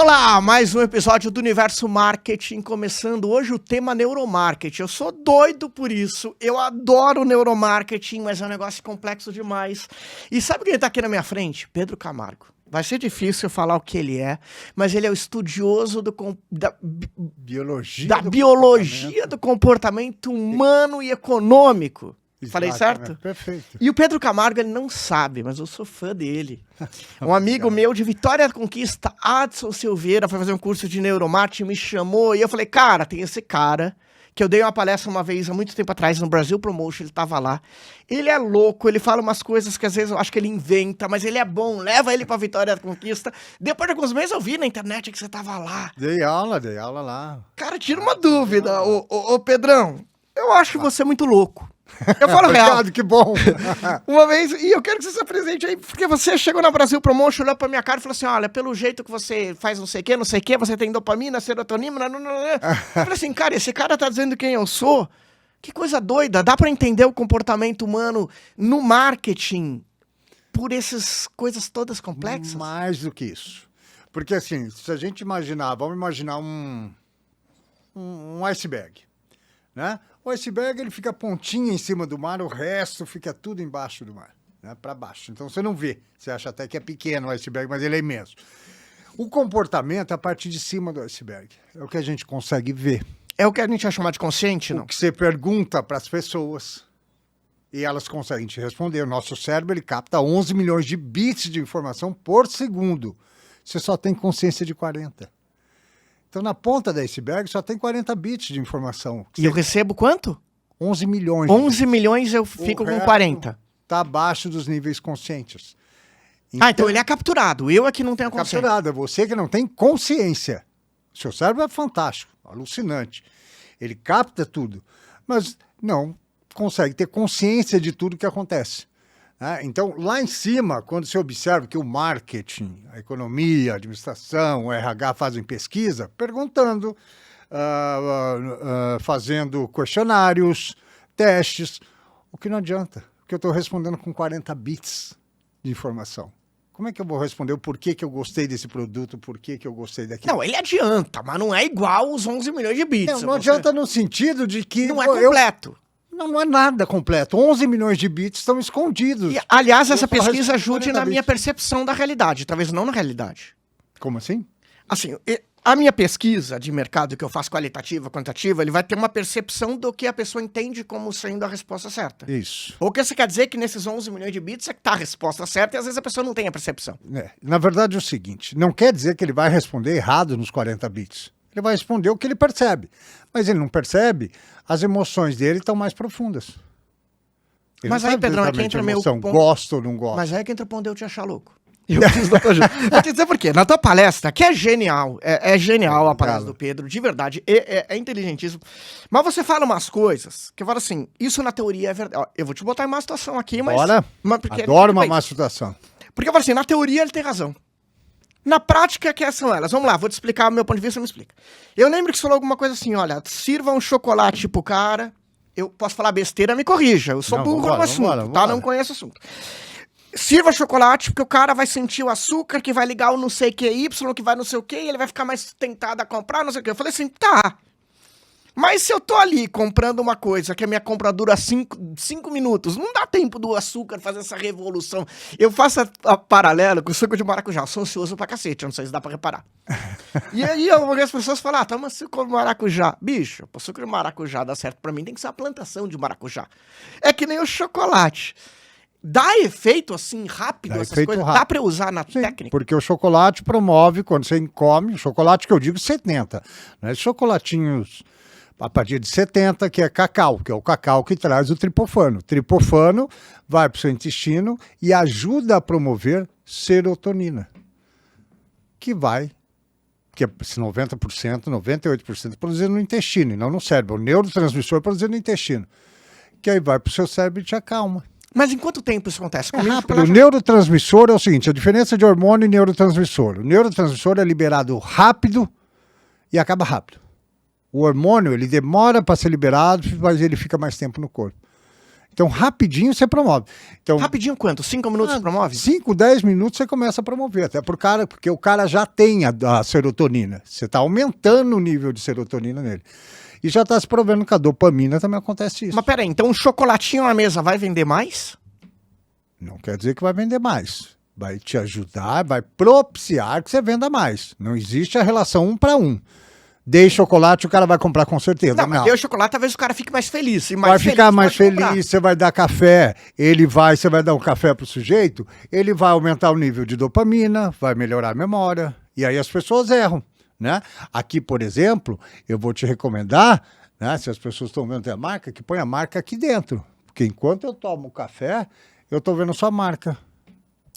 Olá, mais um episódio do Universo Marketing, começando hoje o tema neuromarketing. Eu sou doido por isso, eu adoro neuromarketing, mas é um negócio complexo demais. E sabe quem tá aqui na minha frente? Pedro Camargo. Vai ser difícil eu falar o que ele é, mas ele é o estudioso da biologia do comportamento humano e econômico. Exato, Falei certo? Perfeito. E o Pedro Camargo, ele não sabe, mas eu sou fã dele. Um amigo meu de Vitória da Conquista, Adson Silveira, foi fazer um curso de neuromarketing, me chamou e eu falei, cara, tem esse cara, que eu dei uma palestra uma vez, há muito tempo atrás, no Brasil Promotion, ele tava lá. Ele é louco, ele fala umas coisas que às vezes eu acho que ele inventa, mas ele é bom, leva ele pra Vitória da Conquista. Depois de alguns meses eu vi na internet que você tava lá. Dei aula lá. Cara, tira uma dúvida, ô Pedrão, eu acho você muito louco. Eu falo real. Obrigado, que bom. Uma vez, e eu quero que você se apresente aí, porque você chegou na Brasil Promotion, olhou pra minha cara e falou assim, olha, pelo jeito que você faz não sei o que, você tem dopamina, serotonina, Eu falei assim, cara, esse cara tá dizendo quem eu sou? Que coisa doida, dá pra entender o comportamento humano no marketing por essas coisas todas complexas? Mais do que isso. Porque assim, se a gente imaginar, vamos imaginar um iceberg, né? O iceberg, ele fica pontinha em cima do mar, o resto fica tudo embaixo do mar, né, para baixo. Então você não vê, você acha até que é pequeno o iceberg, mas ele é imenso. O comportamento é a parte de cima do iceberg, é o que a gente consegue ver. É o que a gente vai chamar de consciente, não? O que você pergunta para as pessoas e elas conseguem te responder. O nosso cérebro, ele capta 11 milhões de bits de informação por segundo. Você só tem consciência de 40. Então, na ponta da iceberg, só tem 40 bits de informação. E eu recebo quanto? 11 milhões. 11 milhões eu fico com 40. Está abaixo dos níveis conscientes. Então ele é capturado. Eu é que não tenho consciência. Capturado, é você que não tem consciência. O seu cérebro é fantástico, alucinante. Ele capta tudo, mas não consegue ter consciência de tudo que acontece. Então, lá em cima, quando você observa que o marketing, a economia, a administração, o RH fazem pesquisa, perguntando, fazendo questionários, testes, o que não adianta, porque eu estou respondendo com 40 bits de informação. Como é que eu vou responder o porquê que eu gostei desse produto, o porquê que eu gostei daquilo? Não, ele adianta, mas não é igual os 11 milhões de bits. Não adianta no sentido de que... Não é completo. Não é nada completo. 11 milhões de bits estão escondidos. E, aliás, essa pesquisa ajude na minha percepção da realidade, talvez não na realidade. Como assim? Assim, a minha pesquisa de mercado que eu faço qualitativa, quantitativa, ele vai ter uma percepção do que a pessoa entende como sendo a resposta certa. Isso. O que você quer dizer que nesses 11 milhões de bits é que tá a resposta certa e às vezes a pessoa não tem a percepção. Na verdade é o seguinte, não quer dizer que ele vai responder errado nos 40 bits. Ele vai responder o que ele percebe. Mas ele não percebe, as emoções dele estão mais profundas. Ele mas aí, Pedrão, é que entra meu ponto. Gosto ou não gosto. Mas aí é que entra o ponto de eu te achar louco. Eu preciso da tua ajuda. Vou te dizer por quê. Na tua palestra, que é genial, é genial a palestra do Pedro, de verdade, é inteligentíssimo. Mas você fala umas coisas que eu falo assim, isso na teoria é verdade. Ó, eu vou te botar em uma situação aqui, mas... Bora, adoro uma má situação. Porque eu falo assim, na teoria ele tem razão. Na prática, que são elas? Vamos lá, vou te explicar o meu ponto de vista, você me explica. Eu lembro que você falou alguma coisa assim, olha, sirva um chocolate pro cara, eu posso falar besteira, me corrija, eu sou burro no assunto, tá? Não conheço o assunto. Sirva chocolate, porque o cara vai sentir o açúcar, que vai ligar o não sei o que Y, que vai não sei o que, e ele vai ficar mais tentado a comprar, não sei o que. Eu falei assim, tá. Mas se eu tô ali comprando uma coisa que a minha compra dura 5 minutos, não dá tempo do açúcar fazer essa revolução. Eu faço a paralelo com o suco de maracujá. Eu sou ansioso pra cacete, eu não sei se dá pra reparar. E aí algumas pessoas falam, toma suco de maracujá. Bicho, pro suco de maracujá dar certo pra mim, tem que ser a plantação de maracujá. É que nem o chocolate. Dá efeito assim rápido essas coisas? Rápido. Dá pra usar na técnica? Porque o chocolate promove, quando você come, o chocolate que eu digo 70, né? Chocolatinhos a partir de 70, que é cacau, que é o cacau que traz o triptofano. O triptofano vai para o seu intestino e ajuda a promover serotonina, que é 90%, 98% produzido no intestino, e não no cérebro. O neurotransmissor produzido no intestino, que aí vai para o seu cérebro e te acalma. Mas em quanto tempo isso acontece? É rápido. O neurotransmissor é o seguinte, a diferença de hormônio e neurotransmissor. O neurotransmissor é liberado rápido e acaba rápido. O hormônio, ele demora para ser liberado, mas ele fica mais tempo no corpo. Então, rapidinho você promove. Então, Rapidinho quanto? 5 minutos promove? 5, 10 minutos você começa a promover. Até porque o cara já tem a serotonina. Você está aumentando o nível de serotonina nele. E já está se provando que a dopamina também acontece isso. Mas peraí, então um chocolatinho na mesa vai vender mais? Não quer dizer que vai vender mais. Vai te ajudar, vai propiciar que você venda mais. Não existe a relação 1 para 1. Dei chocolate, o cara vai comprar com certeza. Não, mas deu chocolate, talvez o cara fique mais feliz. E mais vai ficar mais pode feliz, comprar. você vai dar café, você vai dar um café pro sujeito, ele vai aumentar o nível de dopamina, vai melhorar a memória, e aí as pessoas erram, né? Aqui, por exemplo, eu vou te recomendar, né, se as pessoas estão vendo a marca, que põe a marca aqui dentro, porque enquanto eu tomo café, eu tô vendo sua marca.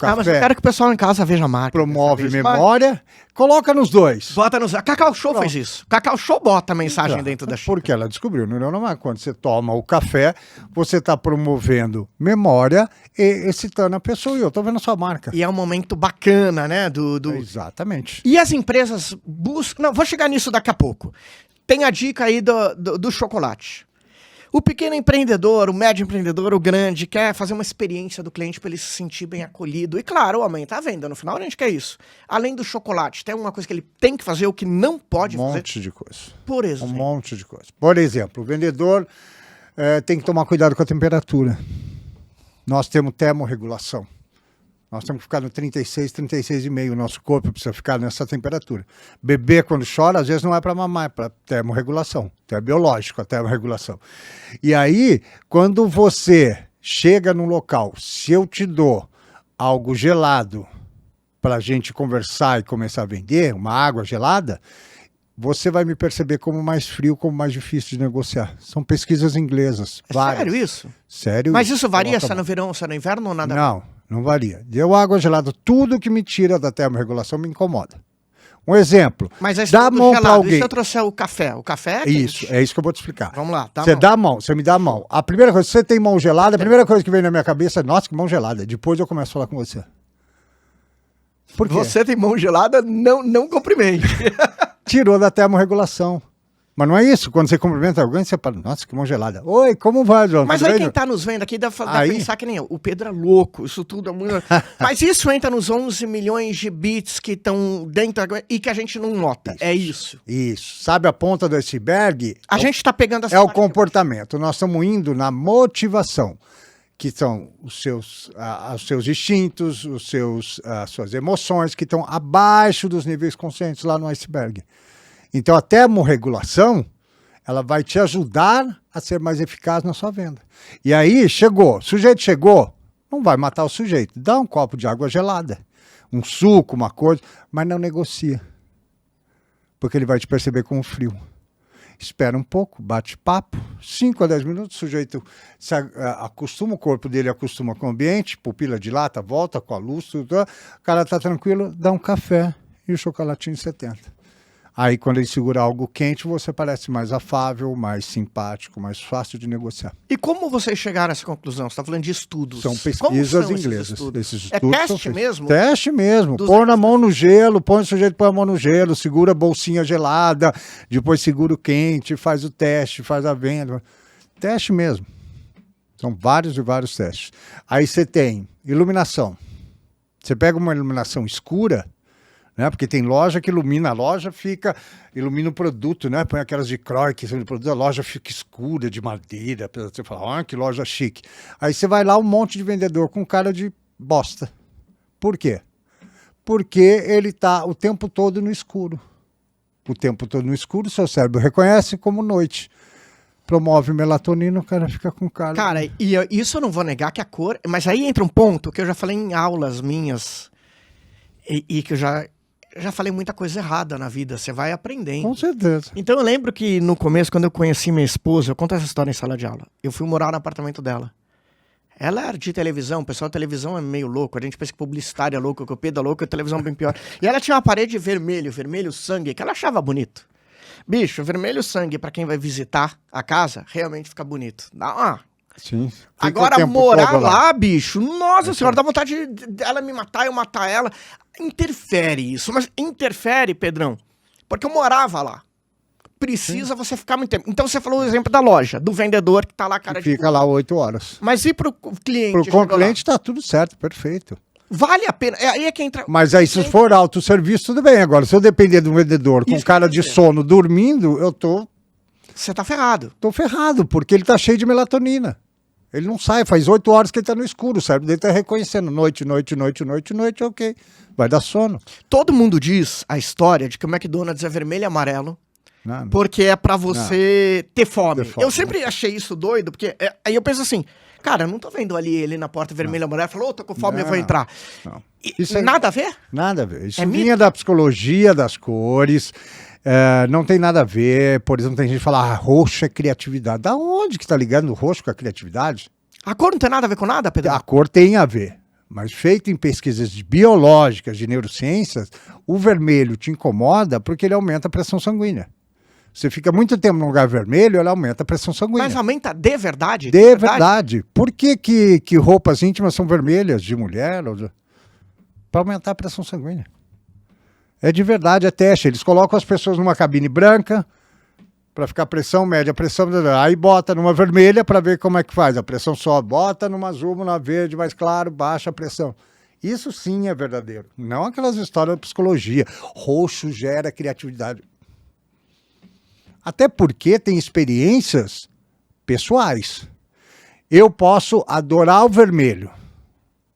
Mas eu quero que o pessoal em casa veja a marca. Promove memória, coloca nos dois. Bota nos... A Cacau Show faz isso. Cacau Show bota a mensagem Então, dentro da xícara. porque ela descobriu no Neuromarca. Quando você toma o café, você está promovendo memória e excitando a pessoa. E eu estou vendo a sua marca. E é um momento bacana, né? Exatamente. E as empresas buscam... Não, vou chegar nisso daqui a pouco. Tem a dica aí do chocolate. O pequeno empreendedor, o médio empreendedor, o grande, quer fazer uma experiência do cliente para ele se sentir bem acolhido. E claro, aumenta a venda. No final, a gente quer isso. Além do chocolate, tem alguma coisa que ele tem que fazer ou que não pode fazer? Um monte de coisa. Por exemplo. Um monte de coisa. Por exemplo, o vendedor tem que tomar cuidado com a temperatura. Nós temos termorregulação. Nós temos que ficar no 36, 36,5. O nosso corpo precisa ficar nessa temperatura. Bebê, quando chora, às vezes não é para mamar, é para termorregulação. Então é biológico a termorregulação. E aí, quando você chega num local, se eu te dou algo gelado para a gente conversar e começar a vender, uma água gelada, você vai me perceber como mais frio, como mais difícil de negociar. São pesquisas inglesas. É várias. sério isso? Sério. Mas isso varia se é no verão, se é no inverno ou nada? Não varia. Deu água gelada, tudo que me tira da termorregulação me incomoda. Um exemplo. Mas aí dá a mão para alguém. E se eu trouxer o café? O café é isso, é isso que eu vou te explicar. Vamos lá. Você dá a mão, você me dá a mão. A primeira coisa, se você tem mão gelada, a primeira coisa que vem na minha cabeça é, nossa, que mão gelada. Depois eu começo a falar com você. Por quê? Você tem mão gelada, não cumprimente. Tirou da termorregulação. Mas não é isso. Quando você cumprimenta alguém, você fala, nossa, que mão gelada. Oi, como vai, João? Mas aí quem tá nos vendo aqui deve pensar que nem eu. O Pedro é louco, isso tudo é muito... Mas isso entra nos 11 milhões de bits que estão dentro e que a gente não nota. Isso. É isso. Isso. Sabe a ponta do iceberg? A gente tá pegando essa É o comportamento. Nós estamos indo na motivação, que são os seus instintos, as suas emoções, que estão abaixo dos níveis conscientes lá no iceberg. Então, a termorregulação, ela vai te ajudar a ser mais eficaz na sua venda. E aí, o sujeito chegou, não vai matar o sujeito. Dá um copo de água gelada, um suco, uma coisa, mas não negocia. Porque ele vai te perceber como frio. Espera um pouco, bate papo, 5 a 10 minutos, o sujeito acostuma, o corpo dele acostuma com o ambiente, pupila dilata, volta com a luz, tudo, o cara tá tranquilo, dá um café e o chocolatinho 70. Aí, quando ele segura algo quente, você parece mais afável, mais simpático, mais fácil de negociar. E como vocês chegaram a essa conclusão? Você está falando de estudos. São pesquisas inglesas. Esses estudos é teste mesmo? Teste mesmo. Põe na mão no gelo, põe o sujeito, põe a mão no gelo, segura a bolsinha gelada, depois segura o quente, faz o teste, faz a venda. Teste mesmo. São vários e vários testes. Aí você tem iluminação. Você pega uma iluminação escura, né? Porque tem loja que ilumina a loja, ilumina o produto, né? Põe aquelas de croy que são de produto, a loja fica escura, de madeira, você fala, que loja chique. Aí você vai lá, um monte de vendedor com cara de bosta. Por quê? Porque ele está o tempo todo no escuro. O tempo todo no escuro, seu cérebro reconhece como noite. Promove melatonina, o cara fica com cara. Cara, e isso eu não vou negar que a cor... Mas aí entra um ponto que eu já falei em aulas minhas e que eu já falei muita coisa errada na vida, você vai aprendendo. Com certeza. Então eu lembro que no começo, quando eu conheci minha esposa, eu conto essa história em sala de aula, eu fui morar no apartamento dela. Ela era de televisão, o pessoal da televisão é meio louco, a gente pensa que publicitário é louco, que o Pedro é louco, a televisão é bem pior. E ela tinha uma parede vermelho sangue, que ela achava bonito. Bicho, vermelho sangue, pra quem vai visitar a casa, realmente fica bonito. Sim. Agora, morar lá, bicho, nossa senhora, dá vontade dela me matar, eu matar ela. Interfere isso, mas interfere, Pedrão, porque eu morava lá. precisa você ficar muito tempo. Então você falou o exemplo da loja, do vendedor que tá lá, cara Fica lá 8 horas. Mas e pro cliente? Pro cliente tá tudo certo, perfeito. Vale a pena. Aí é que entra. Mas aí, se for autosserviço, tudo bem. Agora, se eu depender de um vendedor com cara de sono dormindo, Você tá ferrado. tô ferrado, porque ele tá cheio de melatonina. Ele não sai, faz 8 horas que ele tá no escuro, o cérebro dele tá reconhecendo noite, ok. Vai dar sono. Todo mundo diz a história de que o McDonald's é vermelho e amarelo, Não. porque é pra você ter fome. Ter fome. Eu sempre achei isso doido, porque aí eu penso assim, cara, eu não tô vendo ali na porta vermelho e amarelo, falou, tô com fome, eu vou entrar. Não. Isso nada a ver? Nada a ver. Isso É vinha da psicologia das cores, não tem nada a ver. Por exemplo, tem gente que fala, roxo é criatividade. Da onde que tá ligando o roxo com a criatividade? A cor não tem nada a ver com nada, Pedro? A cor tem a ver, mas feito em pesquisas biológicas, de neurociências, o vermelho te incomoda porque ele aumenta a pressão sanguínea. Você fica muito tempo num lugar vermelho, ele aumenta a pressão sanguínea. Mas aumenta de verdade? De verdade. Por que roupas íntimas são vermelhas de mulher? Para aumentar a pressão sanguínea. É de verdade, é teste. Eles colocam as pessoas numa cabine branca para ficar pressão média, pressão... Aí bota numa vermelha para ver como é que faz. A pressão sobe. Bota numa azul, numa verde mais claro, baixa a pressão. Isso sim é verdadeiro. Não aquelas histórias da psicologia. Roxo gera criatividade. Até porque tem experiências pessoais. Eu posso adorar o vermelho,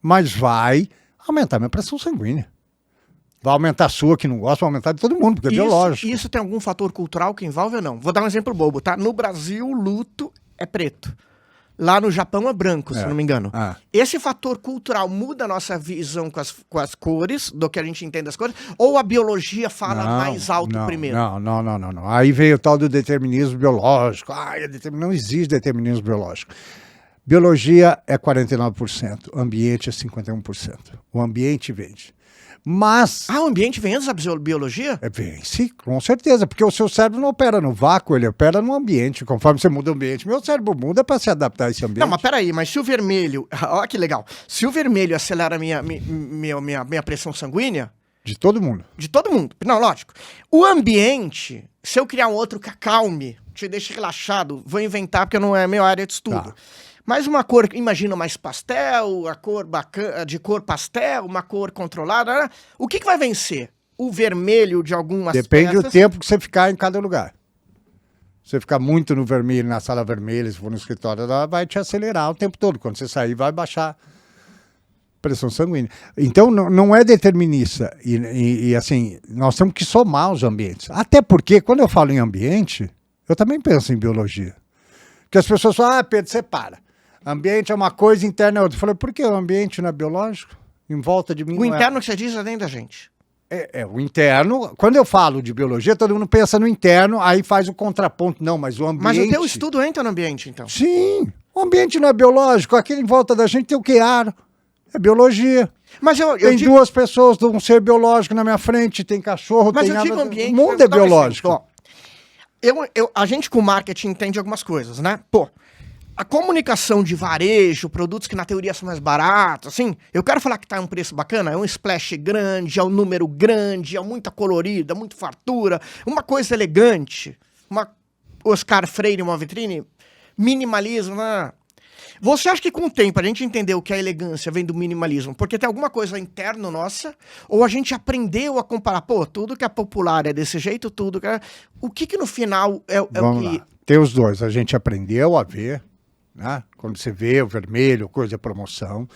mas vai aumentar minha pressão sanguínea. Vai aumentar a sua, que não gosta, vai aumentar de todo mundo, porque é biológico. Isso tem algum fator cultural que envolve ou não? Vou dar um exemplo bobo, tá? No Brasil, o luto é preto. Lá no Japão é branco, se não me engano. Esse fator cultural muda a nossa visão com as cores, do que a gente entende as cores, ou a biologia fala mais alto primeiro? Não. Aí veio o tal do determinismo biológico. Não existe determinismo biológico. Biologia é 49%, ambiente é 51%. O ambiente vende. Mas... o ambiente vem antes da biologia? Vem, com certeza, porque o seu cérebro não opera no vácuo, ele opera no ambiente. Conforme você muda o ambiente, meu cérebro muda para se adaptar a esse ambiente. Não, mas peraí, mas se o vermelho... Olha que legal. Se o vermelho acelera a minha pressão sanguínea... De todo mundo. De todo mundo. Não, lógico. O ambiente, se eu criar um outro que acalme, te deixe relaxado, vou inventar porque não é minha área de estudo. Tá. Mas uma cor, imagina mais pastel, a cor bacana, de cor pastel, uma cor controlada. O que vai vencer? O vermelho de algumas Depende do tempo que você ficar em cada lugar. Se você ficar muito no vermelho, na sala vermelha, se for no escritório, ela vai te acelerar o tempo todo. Quando você sair, vai baixar a pressão sanguínea. Então, não é determinista. E assim, nós temos que somar os ambientes. Até porque, quando eu falo em ambiente, eu também penso em biologia. Porque as pessoas falam, Pedro, você para. Ambiente é uma coisa, interna é outra. Eu falei, por que o ambiente não é biológico? Em volta de mim. O interno que você diz é dentro da gente. O interno. Quando eu falo de biologia, todo mundo pensa no interno, aí faz o contraponto. Não, mas o ambiente... Mas o teu estudo entra no ambiente, então. Sim. O ambiente não é biológico. Aqui em volta da gente tem o que? Ar. É biologia. Mas tem duas pessoas de um ser biológico na minha frente, tem cachorro, mas tem eu digo ambiente, o mundo é biológico. A gente com marketing entende algumas coisas, né? A comunicação de varejo, produtos que na teoria são mais baratos, assim, eu quero falar que tá um preço bacana, é um splash grande, é um número grande, é muita colorida, muita fartura, uma coisa elegante, uma Oscar Freire, uma vitrine, minimalismo, né? Você acha que com o tempo a gente entendeu que a elegância vem do minimalismo porque tem alguma coisa interna nossa, ou a gente aprendeu a comparar, tudo que é popular é desse jeito, tudo que é... O que no final é o que... Lá. Tem os dois, a gente aprendeu a ver, né? Quando você vê o vermelho, coisa de promoção,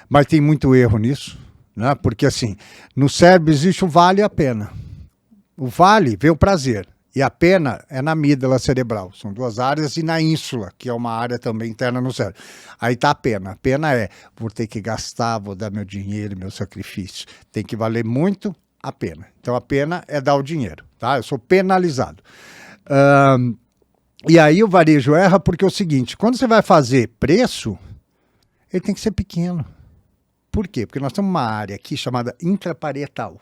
mas tem muito erro nisso, né? Porque assim, no cérebro existe o vale e a pena. O vale vê o prazer. E a pena é na amígdala cerebral. São duas áreas, e na ínsula, que é uma área também interna no cérebro. Aí tá a pena. A pena é, vou ter que gastar, vou dar meu dinheiro, meu sacrifício. Tem que valer muito a pena. Então a pena é dar o dinheiro, tá? Eu sou penalizado. E aí o varejo erra porque é o seguinte, quando você vai fazer preço, ele tem que ser pequeno. Por quê? Porque nós temos uma área aqui chamada intraparietal.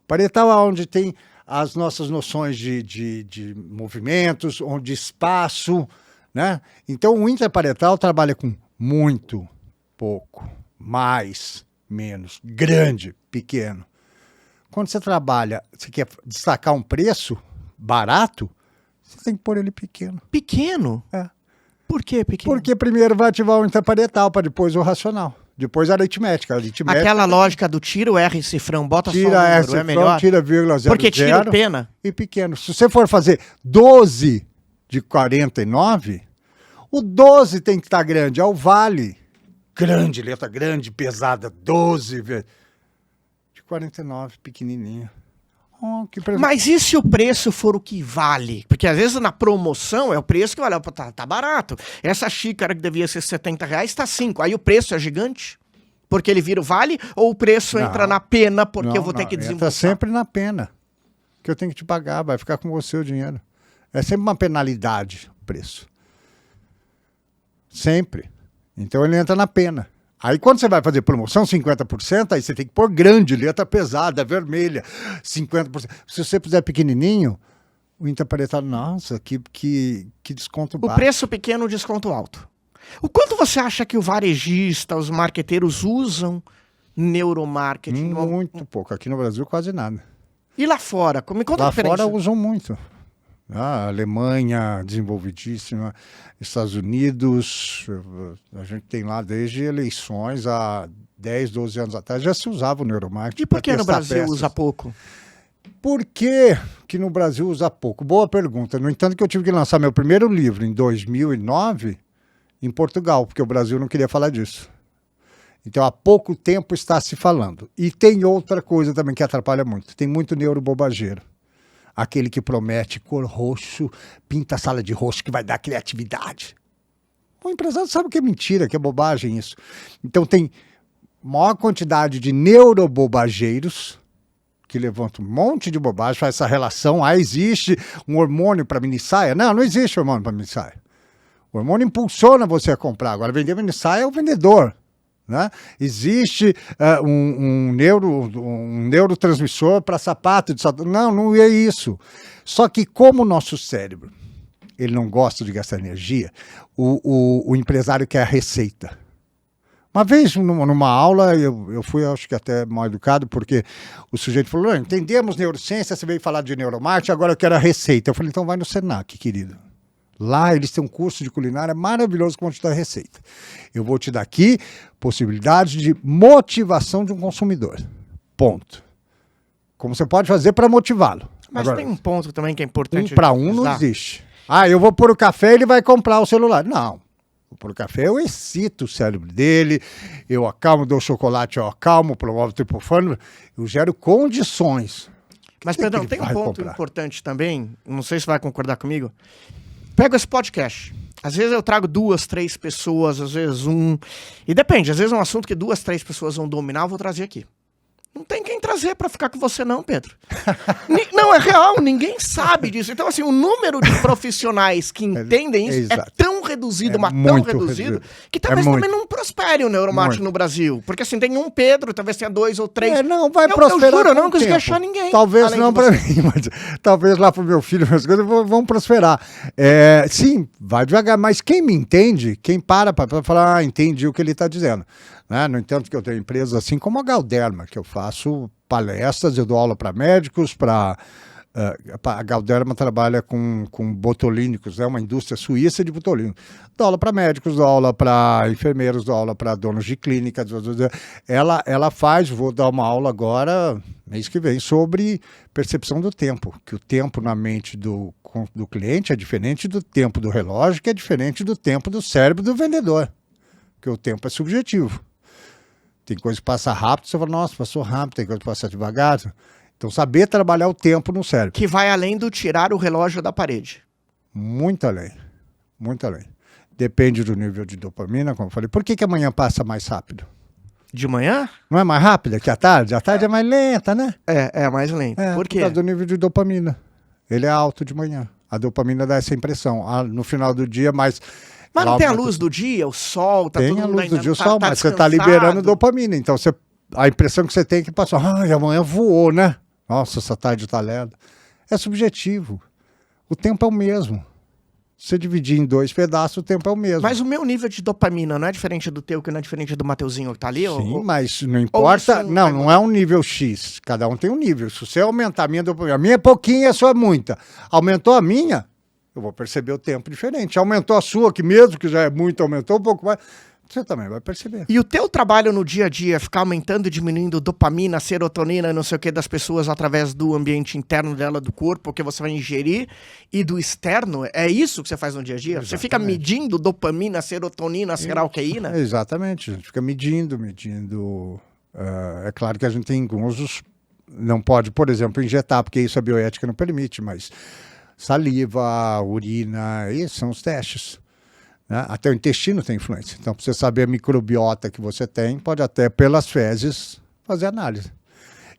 Parietal é onde tem as nossas noções de movimentos, onde espaço, né? Então o intraparietal trabalha com muito, pouco, mais, menos, grande, pequeno. Quando você trabalha, você quer destacar um preço barato, Você tem que pôr ele pequeno. Pequeno? É. Por que pequeno? Porque primeiro vai ativar o intraparietal, para depois o racional. Depois a aritmética. Aquela lógica do tira o R cifrão, bota só o tira número, essa, é melhor? tira vírgula 00 Porque tira o pena. e pequeno. Se você for fazer 12 de 49, o 12 tem que estar grande, é o vale. Grande, letra grande, pesada, 12. De 49, pequenininho. Oh, Mas e se o preço for o que vale? Porque às vezes na promoção é o preço que vale. Tá barato. Essa xícara que devia ser R$70 está 5. Aí o preço é gigante? Porque ele vira o vale? Ou o preço entra na pena porque eu vou ter que desembolsar? Entra sempre na pena. Que eu tenho que te pagar, vai ficar com você o dinheiro. É sempre uma penalidade o preço. Sempre. Então ele entra na pena. Aí quando você vai fazer promoção, 50%, aí você tem que pôr grande, letra pesada, vermelha, 50%. Se você puser pequenininho, o intraparietal, nossa, que desconto baixo. O preço pequeno, o desconto alto. O quanto você acha que o varejista, os marqueteiros usam neuromarketing? Muito pouco. Aqui no Brasil, quase nada. E lá fora? Me conta a lá diferença. Fora usam muito. A Alemanha, desenvolvidíssima, Estados Unidos, a gente tem lá desde eleições há 10, 12 anos atrás, já se usava o neuromarketing. E por que no Brasil usa pouco? Por que no Brasil usa pouco? Boa pergunta. No entanto, que eu tive que lançar meu primeiro livro em 2009 em Portugal, porque o Brasil não queria falar disso. Então, há pouco tempo está se falando. E tem outra coisa também que atrapalha muito. Tem muito neurobobageiro. Aquele que promete cor roxo, pinta a sala de roxo que vai dar criatividade. O empresário sabe que é mentira, que é bobagem isso. Então tem maior quantidade de neurobobageiros que levantam um monte de bobagem, faz essa relação. existe um hormônio para minissaia? Não, não existe hormônio para minissaia. O hormônio impulsiona você a comprar. Agora, vender minissaia é o vendedor. Né? Existe um neurotransmissor para sapato. Não é isso. Só que como o nosso cérebro ele não gosta de gastar energia, o empresário quer a receita. Uma vez, numa aula, eu fui, acho que até mal educado, porque o sujeito falou, entendemos neurociência, você veio falar de neuromarketing, agora eu quero a receita. Eu falei, então vai no Senac, querido. Lá eles têm um curso de culinária maravilhoso que vão te dar receita. Eu vou te dar aqui possibilidade de motivação de um consumidor. Ponto. Como você pode fazer para motivá-lo. Mas agora, tem um ponto também que é importante. Para um não existe. Eu vou pôr o café e ele vai comprar o celular. Não. Vou pôr o café, eu excito o cérebro dele, eu acalmo, dou chocolate, eu acalmo, promovo o tripofano, eu gero condições. Mas, perdão, tem um ponto importante também, não sei se vai concordar comigo. Pego esse podcast. Às vezes eu trago 2, 3 pessoas, às vezes um. E depende, às vezes é um assunto que 2, 3 pessoas vão dominar, eu vou trazer aqui. Não tem quem trazer pra ficar com você não, Pedro. Não, é real, ninguém sabe disso. Então, assim, o número de profissionais que entendem isso é tão reduzido, mas tão reduzido, que talvez também não prospere o neuromarketing no Brasil. Porque, assim, tem um Pedro, talvez tenha 2 ou 3. Não vai prosperar. Eu juro, eu não consegui achar ninguém. Talvez não pra mim, mas talvez lá pro meu filho, minhas coisas vão prosperar. Sim, vai devagar, mas quem me entende, quem para falar, entendi o que ele está dizendo. Né? No entanto, que eu tenho empresas assim como a Galderma, que eu faço palestras, eu dou aula para médicos, a Galderma trabalha com botulínicos, é uma indústria suíça de botulínicos. Dou aula para médicos, dou aula para enfermeiros, dou aula para donos de clínica. Ela faz, vou dar uma aula agora, mês que vem, sobre percepção do tempo, que o tempo na mente do cliente é diferente do tempo do relógio, que é diferente do tempo do cérebro do vendedor, porque o tempo é subjetivo. Tem coisa que passa rápido, você fala, nossa, passou rápido, tem coisa que passa devagar. Então, saber trabalhar o tempo no cérebro. Que vai além do tirar o relógio da parede. Muito além, muito além. Depende do nível de dopamina, como eu falei. Por que amanhã passa mais rápido? De manhã? Não é mais rápida que a tarde? A tarde é mais lenta, né? É mais lenta. Por quê? Por causa do nível de dopamina. Ele é alto de manhã. A dopamina dá essa impressão. No final do dia, Mas não tem a luz do dia, o sol, tá tudo... Tem a luz do dia, o sol, mas você está liberando dopamina. Então, a impressão que você tem é que passou, amanhã voou, né? Nossa, essa tarde tá lerda. É subjetivo. O tempo é o mesmo. Se você dividir em 2 pedaços, o tempo é o mesmo. Mas o meu nível de dopamina não é diferente do teu, que não é diferente do Mateuzinho que tá ali? Sim, mas não importa. Não é um nível X. Cada um tem um nível. Se você aumentar a minha dopamina, a minha é pouquinha, a sua é muita. Aumentou a minha, Eu vou perceber o tempo diferente. Aumentou a sua, que mesmo que já é muito, aumentou um pouco mais, você também vai perceber. E o teu trabalho no dia a dia, ficar aumentando e diminuindo dopamina, serotonina, não sei o que, das pessoas através do ambiente interno dela, do corpo, que você vai ingerir, e do externo, é isso que você faz no dia a dia? Exatamente. Você fica medindo dopamina, serotonina, seralqueína? Exatamente, a gente fica medindo. É claro que a gente tem alguns, não pode, por exemplo, injetar, porque isso a bioética não permite, mas saliva, urina, esses são os testes. Né? Até o intestino tem influência. Então, para você saber a microbiota que você tem, pode até, pelas fezes, fazer análise.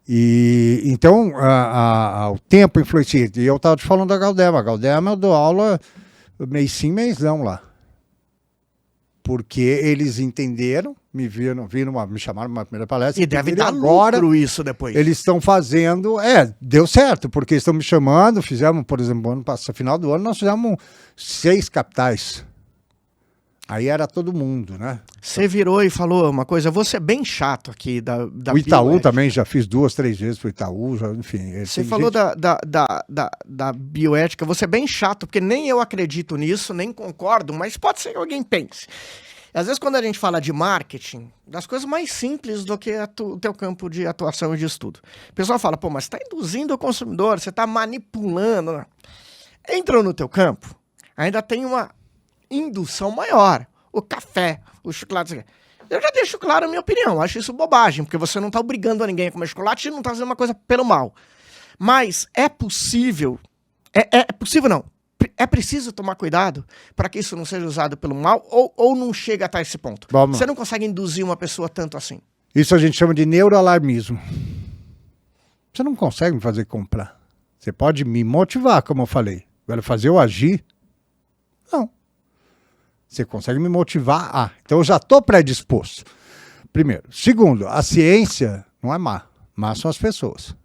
E então, o tempo influencia. E eu estava te falando da Galderma. A Galderma eu dou aula mês sim, mês não lá. Porque eles entenderam, me chamaram numa primeira palestra. E deve dar agora lucro isso depois. Eles estão fazendo, deu certo, porque estão me chamando, fizemos, por exemplo, ano passado, final do ano, nós fizemos 6 capitais. Aí era todo mundo, né? Você virou e falou uma coisa, eu vou ser bem chato aqui da O Itaú bioética. também, já fiz 2, 3 vezes pro Itaú, enfim. Você falou da bioética, vou ser bem chato, porque nem eu acredito nisso, nem concordo, mas pode ser que alguém pense. Às vezes quando a gente fala de marketing, das coisas mais simples do que o teu campo de atuação e de estudo. O pessoal fala, pô, mas você está induzindo o consumidor, você está manipulando. Entrou no teu campo, ainda tem uma indução maior. O café, o chocolate. Eu já deixo claro a minha opinião. Acho isso bobagem, porque você não está obrigando a ninguém a comer chocolate e não está fazendo uma coisa pelo mal. Mas é possível. É possível não. É preciso tomar cuidado para que isso não seja usado pelo mal ou não chega até esse ponto. Vamos. Você não consegue induzir uma pessoa tanto assim. Isso a gente chama de neuroalarmismo. Você não consegue me fazer comprar. Você pode me motivar, como eu falei. Agora, fazer eu agir? Não. Você consegue me motivar? Então eu já estou predisposto. Primeiro. Segundo, a ciência não é má. Má são as pessoas.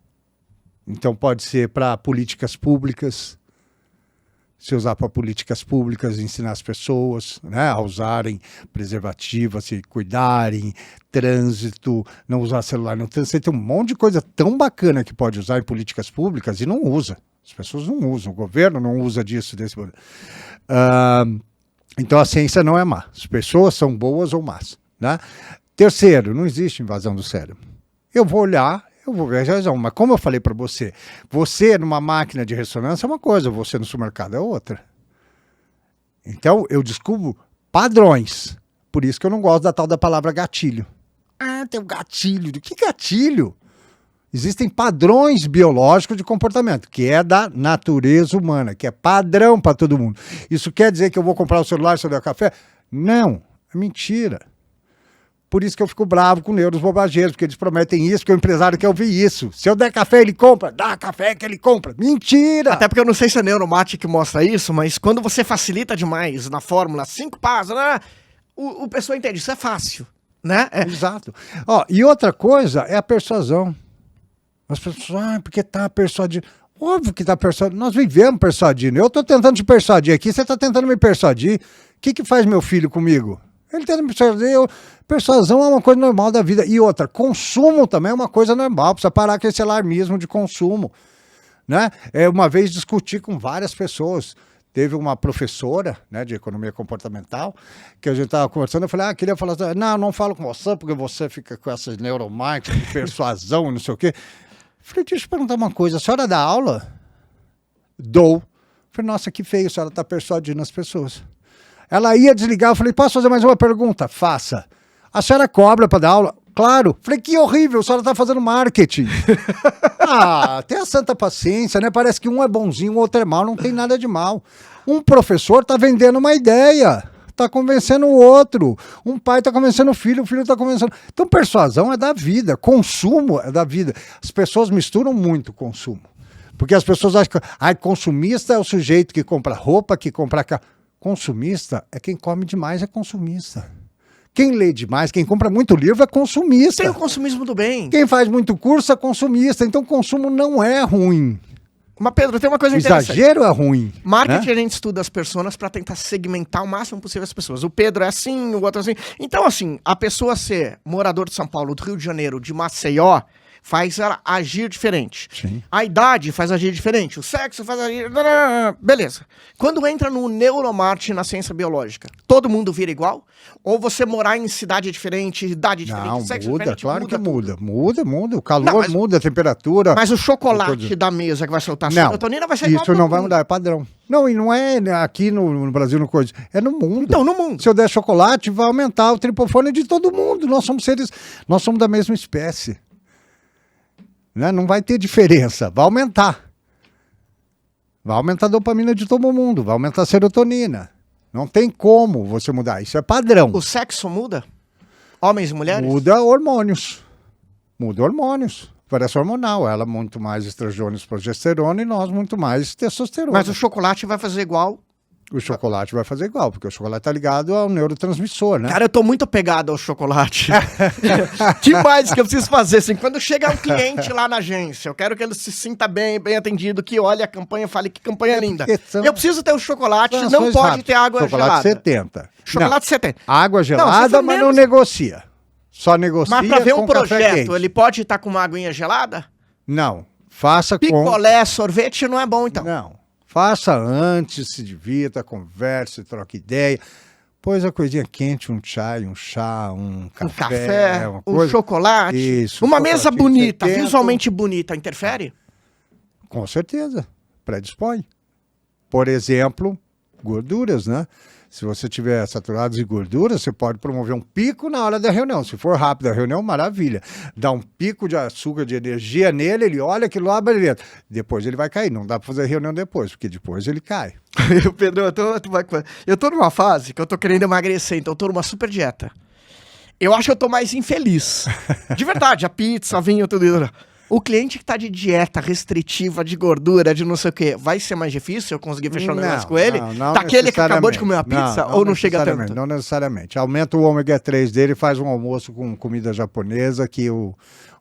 Então pode ser para políticas públicas. Se usar para políticas públicas, ensinar as pessoas, né, a usarem preservativos, se cuidarem, trânsito, não usar celular no trânsito. Tem um monte de coisa tão bacana que pode usar em políticas públicas e não usa. As pessoas não usam, o governo não usa disso. Então a ciência não é má. As pessoas são boas ou más. Né? Terceiro, não existe invasão do cérebro. Eu vou olhar, eu vou ver a razão. Mas como eu falei para você, você numa máquina de ressonância é uma coisa, você no supermercado é outra. Então eu descubro padrões. Por isso que eu não gosto da tal da palavra gatilho. Tem um gatilho. Do que gatilho? Existem padrões biológicos de comportamento, que é da natureza humana, que é padrão para todo mundo. Isso quer dizer que eu vou comprar o celular se eu der café? Não, é mentira. Por isso que eu fico bravo com neuros bobageiros, porque eles prometem isso, porque o empresário quer ouvir isso. Se eu der café, ele compra. Dá café que ele compra. Mentira! Até porque eu não sei se é Neuromate que mostra isso, mas quando você facilita demais na fórmula, 5 passos, né, o pessoal entende, isso é fácil, né? Exato. E outra coisa é a persuasão. As pessoas, porque tá persuadindo. Óbvio que tá persuadindo. Nós vivemos persuadindo. Eu estou tentando te persuadir aqui, você está tentando me persuadir. O que faz meu filho comigo? Ele tenta me persuadir. Persuasão é uma coisa normal da vida. E outra, consumo também é uma coisa normal. Precisa parar com esse alarmismo de consumo. Né? Uma vez discuti com várias pessoas. Teve uma professora, né, de economia comportamental, que a gente estava conversando, eu falei, queria falar assim, não falo com você, porque você fica com essas neuromarketing, persuasão, não sei o quê. Falei, deixa eu perguntar uma coisa, a senhora dá aula? Dou. Falei, nossa, que feio, a senhora está persuadindo as pessoas. Ela ia desligar, eu falei, posso fazer mais uma pergunta? Faça. A senhora cobra para dar aula? Claro. Falei, que horrível, a senhora está fazendo marketing. Tenha santa paciência, né? Parece que um é bonzinho, o outro é mau, não tem nada de mal. Um professor está vendendo uma ideia, está convencendo o outro. Um pai está convencendo o filho está convencendo... Então, persuasão é da vida, consumo é da vida. As pessoas misturam muito consumo. Porque as pessoas acham que consumista é o sujeito que compra roupa, que compra carro. Consumista é quem come demais, é consumista. Quem lê demais, quem compra muito livro é consumista. Tem o consumismo do bem. Quem faz muito curso é consumista. Então, consumo não é ruim. Mas, Pedro, tem uma coisa O interessante. exagero é ruim. Marketing, né? A gente estuda as pessoas para tentar segmentar o máximo possível as pessoas. O Pedro é assim, o outro é assim. Então, assim, a pessoa ser morador de São Paulo, do Rio de Janeiro, de Maceió, faz ela agir diferente. Sim. A idade faz agir diferente. O sexo faz agir... Beleza. Quando entra no neuromarketing na ciência biológica, todo mundo vira igual? Ou você morar em cidade diferente, idade diferente, Não, sexo muda, diferente, claro que tudo. muda. O calor Não, mas- muda, a temperatura. Mas o chocolate da mesa que vai soltar a Não, serotonina vai ser igual isso pra não todo vai mundo. mudar, é padrão. Não, e não é aqui no Brasil, no coisa, é no mundo. Então, no mundo. Se eu der chocolate, vai aumentar o tripofano de todo mundo. Nós somos da mesma espécie. Né? Não vai ter diferença, vai aumentar. Vai aumentar a dopamina de todo mundo, vai aumentar a serotonina. Não tem como você mudar, isso é padrão. O sexo muda? Homens e mulheres? Muda hormônios. Muda hormônios. Parece hormonal. Ela muito mais estrogênios, progesterona e nós muito mais testosterona. Mas o chocolate vai fazer igual. O chocolate vai fazer igual, porque o chocolate tá ligado ao neurotransmissor, né? Cara, eu tô muito apegado ao chocolate. Demais que eu preciso fazer, assim. Quando chega um cliente lá na agência, eu quero que ele se sinta bem atendido, que olhe a campanha e fale que campanha linda. porque são Eu preciso ter o chocolate, não Transações pode rápidas. ter água Chocolate gelada. 70. Chocolate 70. Água você gelada, foi mas não menos- negocia. Só negocia Mas pra ver com um café projeto, quente. ele pode estar com uma aguinha gelada? Não. Faça com... Picolé, sorvete não é bom, então. Não. Faça antes, se divirta, converse, troque ideia. Pois a coisinha quente, um chá, um café. Um café, uma um coisa. chocolate. Isso, Uma mesa chocolatinho bonita, 70. visualmente bonita, interfere? Com certeza. Predispõe. Por exemplo, gorduras, né? Se você tiver saturados de gorduras, você pode promover um pico na hora da reunião. Se for rápido a reunião, maravilha. Dá um pico de açúcar, de energia nele, ele olha aquilo lá, beleza. Depois ele vai cair. Não dá para fazer reunião depois, porque depois ele cai. Pedro, eu tô numa fase que eu tô querendo emagrecer, então eu tô numa super dieta. Eu acho que eu tô mais infeliz. De verdade, a pizza, vinho, tudo isso. O cliente que tá de dieta restritiva, de gordura, de não sei o quê, vai ser mais difícil eu conseguir fechar um negócio com ele? Não Tá aquele que acabou de comer uma necessariamente. pizza ou não chega necessariamente, tanto? Não necessariamente. Aumenta o ômega 3 dele, faz um almoço com comida japonesa, que o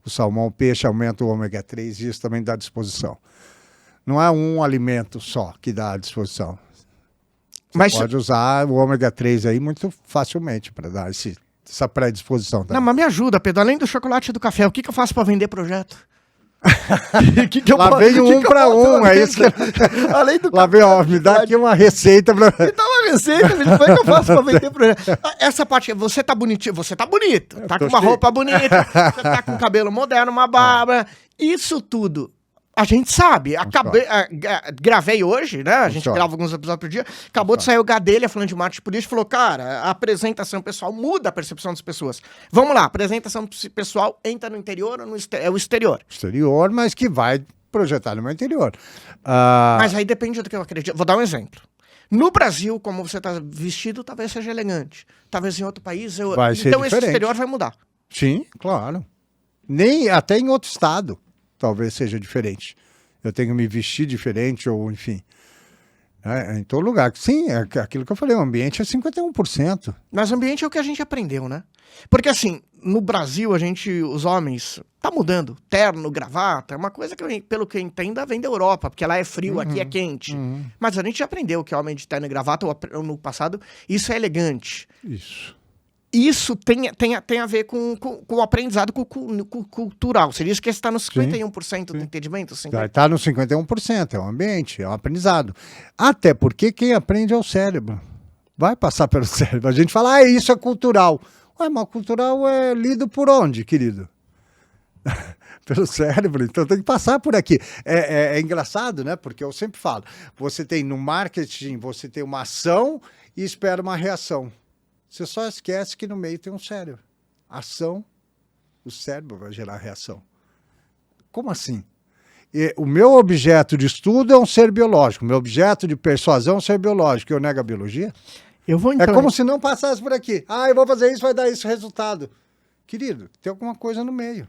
salmão, o peixe aumenta o ômega 3 e isso também dá disposição. Não é um alimento só que dá disposição. Mas, Pode usar o ômega 3 aí muito facilmente para dar essa predisposição. Tá? não, mas me ajuda, Pedro. Além do chocolate e do café, o que eu faço pra vender projeto? que eu Lá posso- vem que um que eu pra posso um, é fazer? isso que... Além do Lá vem, ó, me dá aqui uma receita para... Me dá uma receita, como é que eu faço pra vender projeto? Essa parte, você tá bonitinho, você tá bonito, tá tô com uma cheio. roupa bonita, você tá com cabelo moderno, uma barba, isso tudo. A gente sabe, gravei hoje, né? A gente Funciona. grava alguns episódios por dia. Acabou de sair o Gadelha falando de marketing político. Falou, cara, a apresentação pessoal muda a percepção das pessoas. Vamos lá, a apresentação pessoal entra no interior ou é o exterior? Exterior, mas que vai projetar no meu interior. Ah, Mas aí depende do que eu acredito. Vou dar um exemplo. No Brasil, como você está vestido, talvez seja elegante. Talvez em outro país... Vai ser então esse diferente. exterior vai mudar. Sim, claro. Até em outro estado, talvez seja diferente. Eu tenho que me vestir diferente, ou enfim. Em todo lugar. Sim, é aquilo que eu falei, o ambiente é 51%. Mas o ambiente é o que a gente aprendeu, né? Porque assim, no Brasil, os homens, tá mudando. Terno, gravata, é uma coisa que, pelo que eu entendo, vem da Europa, porque lá é frio, aqui é quente. Mas a gente já aprendeu que homem de terno e gravata, ou no passado, isso é elegante. Isso tem a ver com o aprendizado cultural. Você disse que está no 51% do entendimento? Está no 51%, é um ambiente, é um aprendizado. Até porque quem aprende é o cérebro. Vai passar pelo cérebro. A gente fala, isso é cultural. Ué, mas cultural é lido por onde, querido? Pelo cérebro, então tem que passar por aqui. É engraçado, né? Porque eu sempre falo, você tem no marketing, você tem uma ação e espera uma reação. Você só esquece que no meio tem um cérebro. Ação, o cérebro vai gerar reação. Como assim? O meu objeto de estudo é um ser biológico. O meu objeto de persuasão é um ser biológico. Eu nego a biologia? Eu vou então... É como se não passasse por aqui. Eu vou fazer isso, vai dar esse resultado. Querido, tem alguma coisa no meio.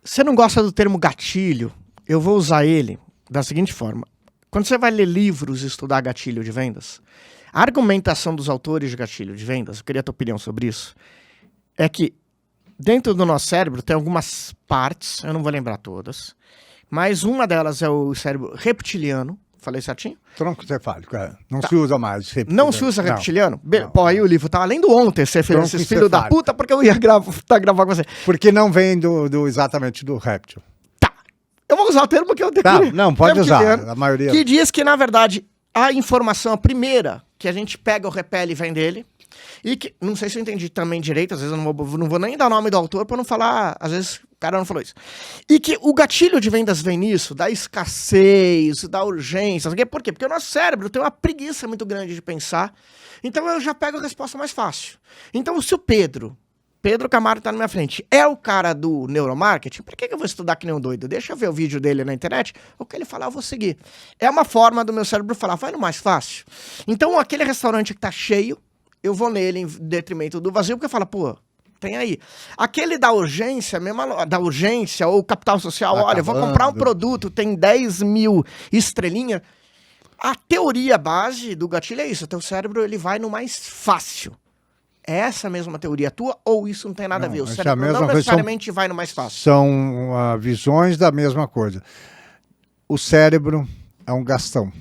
Você não gosta do termo gatilho? Eu vou usar ele da seguinte forma. Quando você vai ler livros e estudar gatilho de vendas... A argumentação dos autores de gatilho de vendas, eu queria a tua opinião sobre isso, é que dentro do nosso cérebro tem algumas partes, eu não vou lembrar todas, mas uma delas é o cérebro reptiliano, Falei certinho? Tronco cefálico, não se usa mais. Não se usa reptiliano? Não. Pô, aí o livro tava lendo ontem, você fez Tronco esse filho da encefálico. puta, porque eu ia gravar com você. Porque não vem exatamente do réptil. Tá. Eu vou usar o termo que eu Tá, decidi. não, pode usar. A maioria. Que diz que, na verdade, a informação, a primeira, que a gente pega o repele e vem dele, e que, não sei se eu entendi também direito, às vezes eu não vou nem dar o nome do autor pra não falar, às vezes o cara não falou isso. E que o gatilho de vendas vem nisso, da escassez, da urgência, não sei o quê. Por quê? Porque o nosso cérebro tem uma preguiça muito grande de pensar, então eu já pego a resposta mais fácil. Então, se o Pedro Camargo tá na minha frente, é o cara do neuromarketing, por que eu vou estudar que nem um doido? Deixa eu ver o vídeo dele na internet, o que ele falar eu vou seguir. É uma forma do meu cérebro falar, vai no mais fácil. Então, aquele restaurante que tá cheio, eu vou nele em detrimento do vazio, porque fala, pô, tem aí. Aquele da urgência, da urgência, ou capital social, olha, eu vou comprar um produto, tem 10 mil estrelinhas. A teoria base do gatilho é isso, o teu cérebro ele vai no mais fácil. É essa mesma teoria tua, ou isso não tem nada a ver? O cérebro não necessariamente vai no mais fácil. São visões da mesma coisa. O cérebro é um gastão.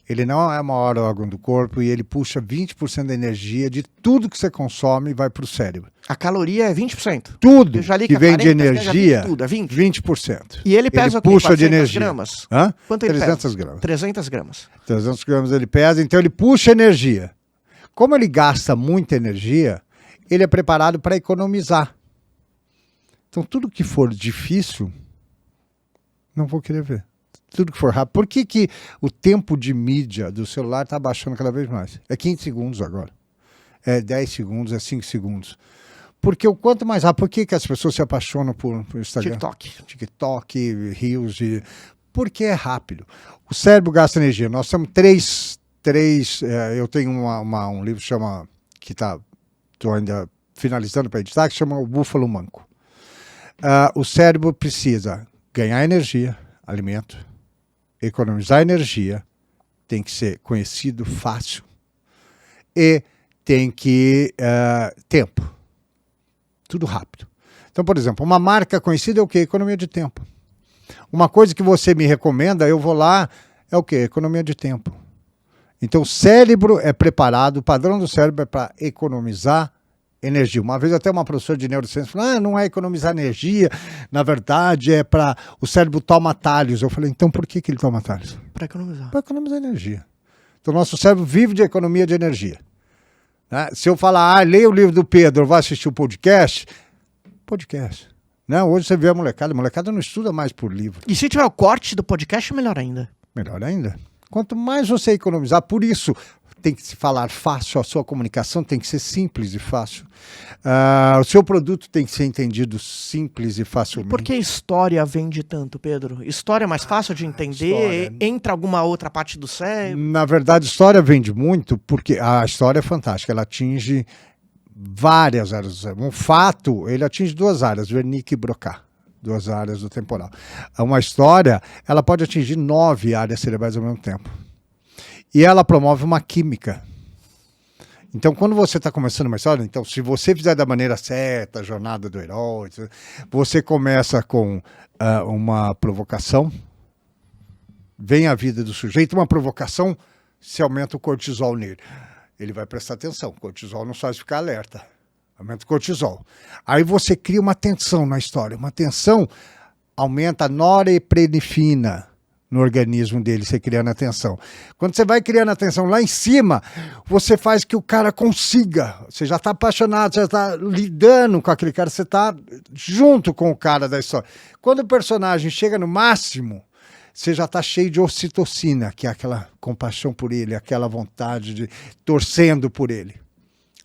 Ele não é o maior órgão do corpo e ele puxa 20% da energia de tudo que você consome e vai para o cérebro. A caloria é 20%. Tudo Eu já li que vem 40, de energia, tudo, é 20%. 20%. E ele pesa o quê? puxa de energia. Gramas? Hã? Quanto ele 300 pesa? gramas. 300 gramas. 300 gramas ele pesa, então ele puxa energia. Como ele gasta muita energia, ele é preparado para economizar. Então tudo que for difícil, não vou querer ver. Tudo que for rápido. Por que o tempo de mídia do celular está baixando cada vez mais? É 15 segundos agora. É 10 segundos, é 5 segundos. Porque o quanto mais rápido... Por que as pessoas se apaixonam por Instagram? TikTok, Reels. Porque é rápido. O cérebro gasta energia. Nós temos três eu tenho um livro que chama... que estou ainda finalizando para editar, que chama O Búfalo Manco. O cérebro precisa ganhar energia, alimento, economizar energia, tem que ser conhecido fácil e tem que tempo. Tudo rápido. Então, por exemplo, uma marca conhecida é o quê? Economia de tempo. Uma coisa que você me recomenda, eu vou lá, é o quê? Economia de tempo. Então, o cérebro é preparado, o padrão do cérebro é para economizar energia. Uma vez até uma professora de neurociência falou, não é economizar energia, na verdade é para... O cérebro toma atalhos. Eu falei, então por que ele toma atalhos? Para economizar. Para economizar energia. Então, nosso cérebro vive de economia de energia. Né? Se eu falar, leia o livro do Pedro, vai assistir o podcast. Não, hoje você vê a molecada não estuda mais por livro. E se tiver o corte do podcast, melhor ainda. Melhor ainda. Quanto mais você economizar, por isso tem que se falar fácil, a sua comunicação tem que ser simples e fácil. O seu produto tem que ser entendido simples e facilmente. Por que história vende tanto, Pedro? História é mais fácil de entender? Entra alguma outra parte do cérebro? Na verdade, história vende muito porque a história é fantástica, ela atinge várias áreas do cérebro. Um fato, ele atinge duas áreas, Wernicke e Broca. Duas áreas do temporal. Uma história, ela pode atingir 9 áreas cerebrais ao mesmo tempo. E ela promove uma química. Então, quando você está começando uma história, então, se você fizer da maneira certa, a jornada do herói, você começa com uma provocação, vem a vida do sujeito, uma provocação, se aumenta o cortisol nele. Ele vai prestar atenção, o cortisol não faz ficar alerta. Aumenta o cortisol. Aí você cria uma tensão na história. Uma tensão aumenta a norepinefrina no organismo dele, você criando a tensão. Quando você vai criando a tensão lá em cima, você faz que o cara consiga. Você já está apaixonado, você já está lidando com aquele cara, você está junto com o cara da história. Quando o personagem chega no máximo, você já está cheio de ocitocina, que é aquela compaixão por ele, aquela vontade de torcendo por ele.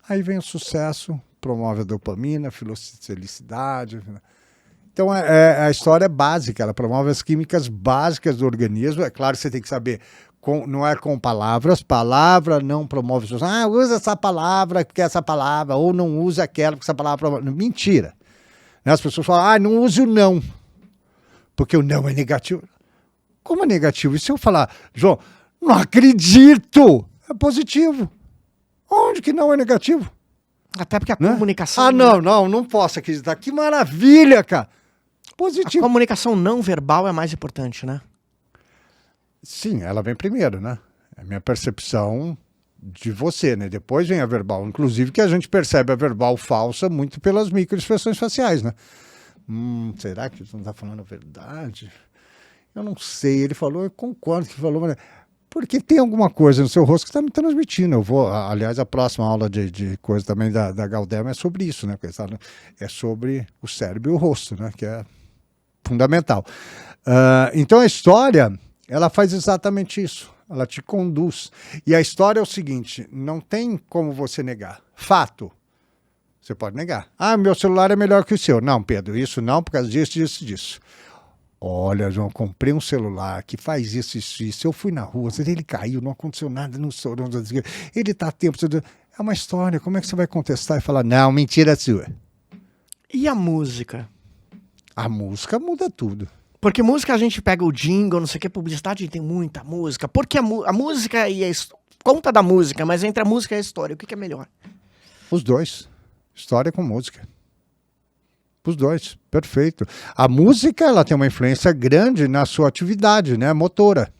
Aí vem o sucesso, promove a dopamina, felicidade. Então, a história é básica, ela promove as químicas básicas do organismo. É claro que você tem que saber, não é com palavras, palavra não promove... usa essa palavra, porque essa palavra, ou não usa aquela, porque essa palavra promove... Mentira. As pessoas falam, não use o não, porque o não é negativo. Como é negativo? E se eu falar, João, não acredito, é positivo. Onde que não é negativo? Até porque a comunicação... não posso acreditar. Que maravilha, cara. Positivo. A comunicação não verbal é mais importante, né? Sim, ela vem primeiro, né? É a minha percepção de você, né? Depois vem a verbal. Inclusive que a gente percebe a verbal falsa muito pelas microexpressões faciais, né? Será que você não está falando a verdade? Eu não sei. Ele falou, eu concordo que falou, mas... Porque tem alguma coisa no seu rosto que está me transmitindo. Eu vou, aliás, a próxima aula de coisa também da Galderma é sobre isso, né? É sobre o cérebro e o rosto, né? Que é fundamental. Então a história, ela faz exatamente isso. Ela te conduz. E a história é o seguinte, não tem como você negar. Fato. Você pode negar. Meu celular é melhor que o seu. Não, Pedro, isso não, por causa disso. Olha, João, comprei um celular que faz isso. Eu fui na rua, ele caiu, não aconteceu nada, não estourou. Ele está a tempo. É uma história, como é que você vai contestar e falar, não, mentira sua? E a música? A música muda tudo. Porque música a gente pega o jingle, não sei o que, publicidade tem muita música. Porque a música e conta da música, mas entre a música e a história, o que é melhor? Os dois. História com música. Os dois, perfeito. A música, ela tem uma influência grande na sua atividade, né, motora.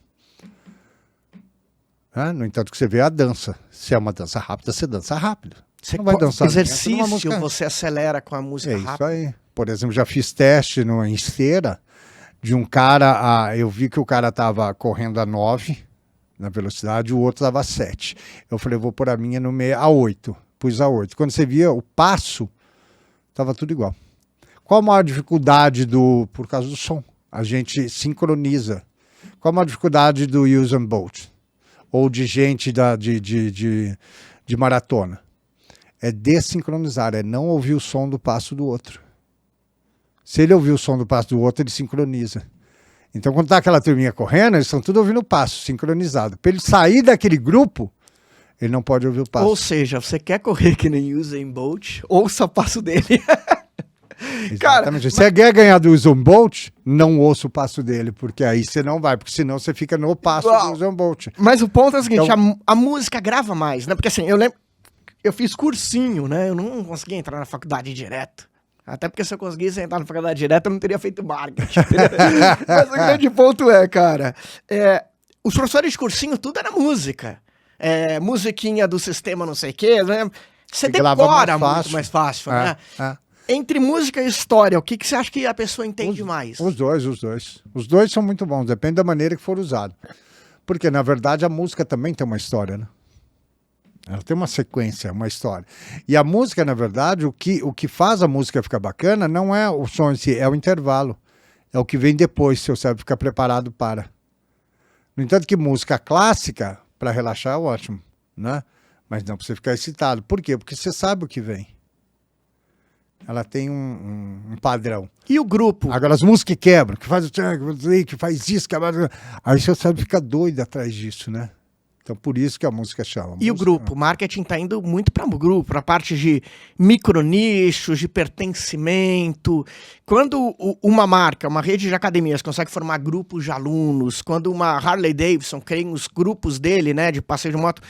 No entanto que você vê a dança. Se é uma dança rápida, você dança rápido. Você não vai dançar exercício, música... você acelera com a música rápida. Isso aí. Por exemplo, já fiz teste em esteira de um cara, eu vi que o cara estava correndo a 9 na velocidade, o outro estava a 7. Eu falei, vou pôr a minha no meio a 8. Pus a 8. Quando você via o passo, estava tudo igual. Qual a maior dificuldade por causa do som? A gente sincroniza. Qual a maior dificuldade do Usain Bolt? Ou de gente de maratona? É desincronizar, é não ouvir o som do passo do outro. Se ele ouvir o som do passo do outro, ele sincroniza. Então, quando está aquela turminha correndo, eles estão tudo ouvindo o passo, sincronizado. Para ele sair daquele grupo, ele não pode ouvir o passo. Ou seja, você quer correr que nem Usain Bolt, ouça o passo dele. Exatamente. Se você quer ganhar do Usain Bolt, não ouça o passo dele, porque aí você não vai, porque senão você fica no passo do Usain Bolt. Mas o ponto é o seguinte, então... a música grava mais, né? Porque assim, eu lembro, eu fiz cursinho, né? Eu não consegui entrar na faculdade direto. Até porque se eu conseguisse entrar na faculdade direto, eu não teria feito marketing. Mas o grande ponto é, cara, os professores de cursinho, tudo era música. Musiquinha do sistema não sei o quê, né? Você decora muito mais fácil, né? Entre música e história, o que você acha que a pessoa entende mais? Os dois. Os dois são muito bons, depende da maneira que for usado. Porque, na verdade, a música também tem uma história, né? Ela tem uma sequência, uma história. E a música, na verdade, o que faz a música ficar bacana não é o som em si, é o intervalo. É o que vem depois, seu cérebro fica preparado para. No entanto que música clássica, para relaxar, é ótimo, né? Mas não para você ficar excitado. Por quê? Porque você sabe o que vem. Ela tem um padrão. E o grupo? Agora, as músicas que quebram, que faz que faz isso, aí seu cérebro fica doido atrás disso, né? Então, por isso que a música chama. E o grupo? O marketing está indo muito para o grupo, para a parte de micronichos, de pertencimento. Quando uma marca, uma rede de academias consegue formar grupos de alunos, quando uma Harley Davidson cria os grupos dele, né, de passeio de moto,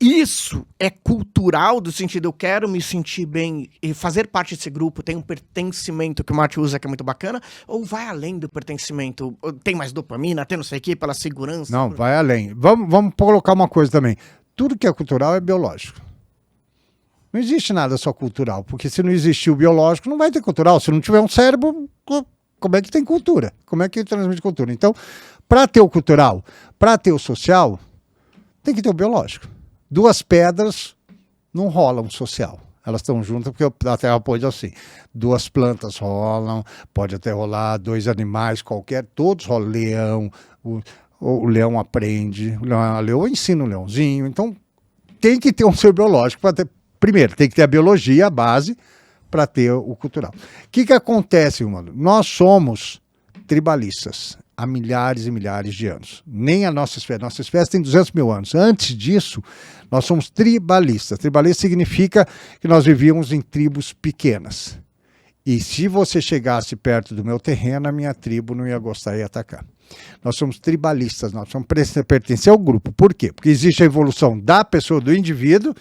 isso é cultural, do sentido, eu quero me sentir bem e fazer parte desse grupo, tem um pertencimento que o Mate usa que é muito bacana, ou vai além do pertencimento? Tem mais dopamina, tem não sei o que, pela segurança? Não, vai além. Vamos colocar uma coisa também. Tudo que é cultural é biológico. Não existe nada só cultural, porque se não existir o biológico, não vai ter cultural. Se não tiver um cérebro, como é que tem cultura? Como é que transmite cultura? Então, para ter o cultural, para ter o social, tem que ter o biológico. Duas pedras não rolam social. Elas estão juntas porque a Terra pode assim. Duas plantas rolam, pode até rolar, dois animais qualquer, todos rolam. Leão, o leão aprende, a leoa ensina o leãozinho. Então, tem que ter um ser biológico para ter. Primeiro, tem que ter a biologia, a base, para ter o cultural. O que acontece, mano? Nós somos tribalistas há milhares e milhares de anos. Nem a nossa espécie tem 200 mil anos. Antes disso, nós somos tribalistas. Tribalista significa que nós vivíamos em tribos pequenas. E se você chegasse perto do meu terreno, a minha tribo não ia gostar e ia atacar. Nós somos tribalistas, nós somos pertencer ao grupo. Por quê? Porque existe a evolução da pessoa, do indivíduo,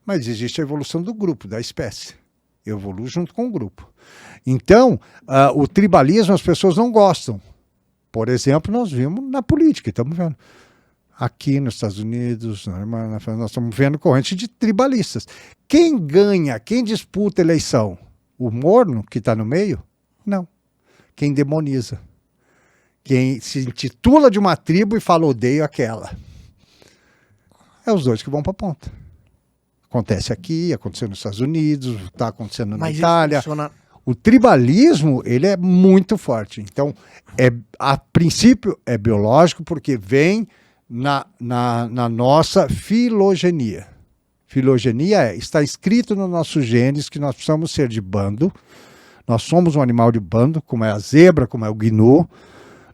mas existe a evolução do grupo, da espécie. Eu evoluo junto com o grupo. Então, o tribalismo as pessoas não gostam. Por exemplo, nós vimos na política, estamos vendo. Aqui nos Estados Unidos, nós estamos vendo corrente de tribalistas. Quem ganha, quem disputa a eleição? O morno, que está no meio? Não. Quem demoniza. Quem se intitula de uma tribo e fala odeio aquela. É os dois que vão para a ponta. Acontece aqui, aconteceu nos Estados Unidos, está acontecendo na Itália. O tribalismo, ele é muito forte. Então, a princípio, é biológico, porque vem na nossa filogenia. Filogenia está escrito nos nossos genes que nós precisamos ser de bando. Nós somos um animal de bando, como é a zebra, como é o gnu.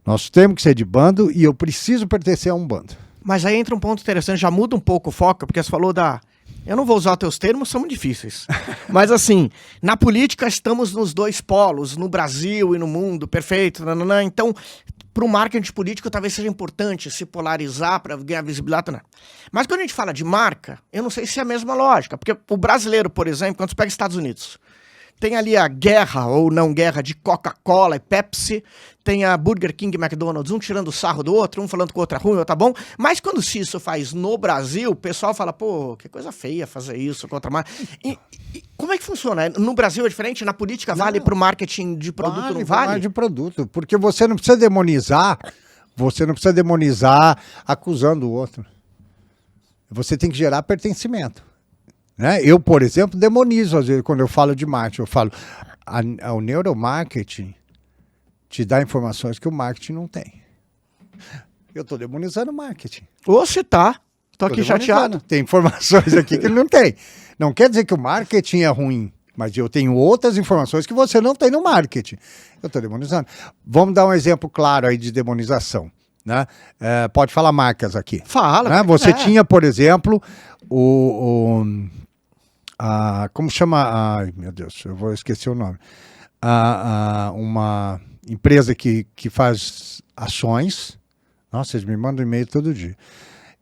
Nós temos que ser de bando e eu preciso pertencer a um bando. Mas aí entra um ponto interessante, já muda um pouco o foco, porque você falou da... Eu não vou usar os teus termos, são muito difíceis. Mas assim, na política estamos nos dois polos, no Brasil e no mundo, perfeito. Nananã. Então, para o marketing político talvez seja importante se polarizar para ganhar visibilidade. Não. Mas quando a gente fala de marca, eu não sei se é a mesma lógica. Porque o brasileiro, por exemplo, quando você pega Estados Unidos, tem ali a guerra ou não guerra de Coca-Cola e Pepsi, tem a Burger King e McDonald's, um tirando o sarro do outro, um falando que o outro é ruim, outro tá bom. Mas quando se isso faz no Brasil, o pessoal fala, pô, que coisa feia fazer isso contra mais. E como é que funciona? No Brasil é diferente? Na política vale para o marketing de produto, não vale? De produto, porque você não precisa demonizar acusando o outro. Você tem que gerar pertencimento. Né? Eu, por exemplo, demonizo às vezes quando eu falo de marketing. Eu falo, o neuromarketing te dá informações que o marketing não tem. Eu estou demonizando o marketing. Você tá. Tô aqui chateado. Tem informações aqui que ele não tem. Não quer dizer que o marketing é ruim, mas eu tenho outras informações que você não tem no marketing. Eu estou demonizando. Vamos dar um exemplo claro aí de demonização. Né? Pode falar marcas aqui. Fala. Né? Você tinha, por exemplo, como chama? Ai, meu Deus, eu vou esquecer o nome. Uma empresa que faz ações. Nossa, eles me mandam e-mail todo dia.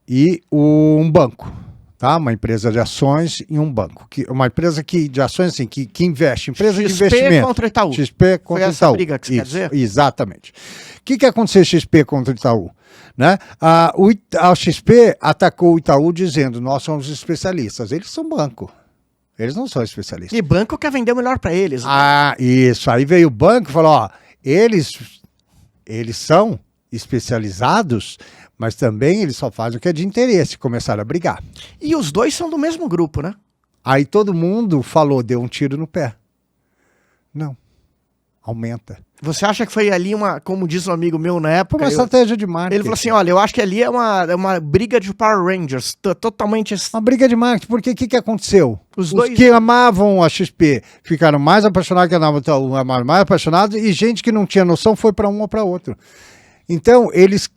E um banco, tá? Uma empresa de ações e um banco. Uma empresa de ações assim, que investe. Empresa de investimento. XP contra Itaú. XP contra Foi Itaú. Essa briga que você quer dizer? Exatamente. O que aconteceu XP contra Itaú? Né? A XP atacou o Itaú dizendo, nós somos especialistas. Eles são banco. Eles não são especialistas. E banco quer vender o melhor para eles. Né? Isso. Aí veio o banco e falou, ó, eles são especializados, mas também eles só fazem o que é de interesse. Começaram a brigar. E os dois são do mesmo grupo, né? Aí todo mundo falou, deu um tiro no pé. Não. Aumenta. Você acha que foi ali como diz um amigo meu na época... Uma estratégia de marketing. Ele falou assim, olha, eu acho que ali é uma briga de Power Rangers, totalmente... Uma briga de marketing, porque o que aconteceu? Os dois que amavam a XP ficaram mais apaixonados que amavam mais apaixonados, e gente que não tinha noção foi para um ou para outro. Então, eles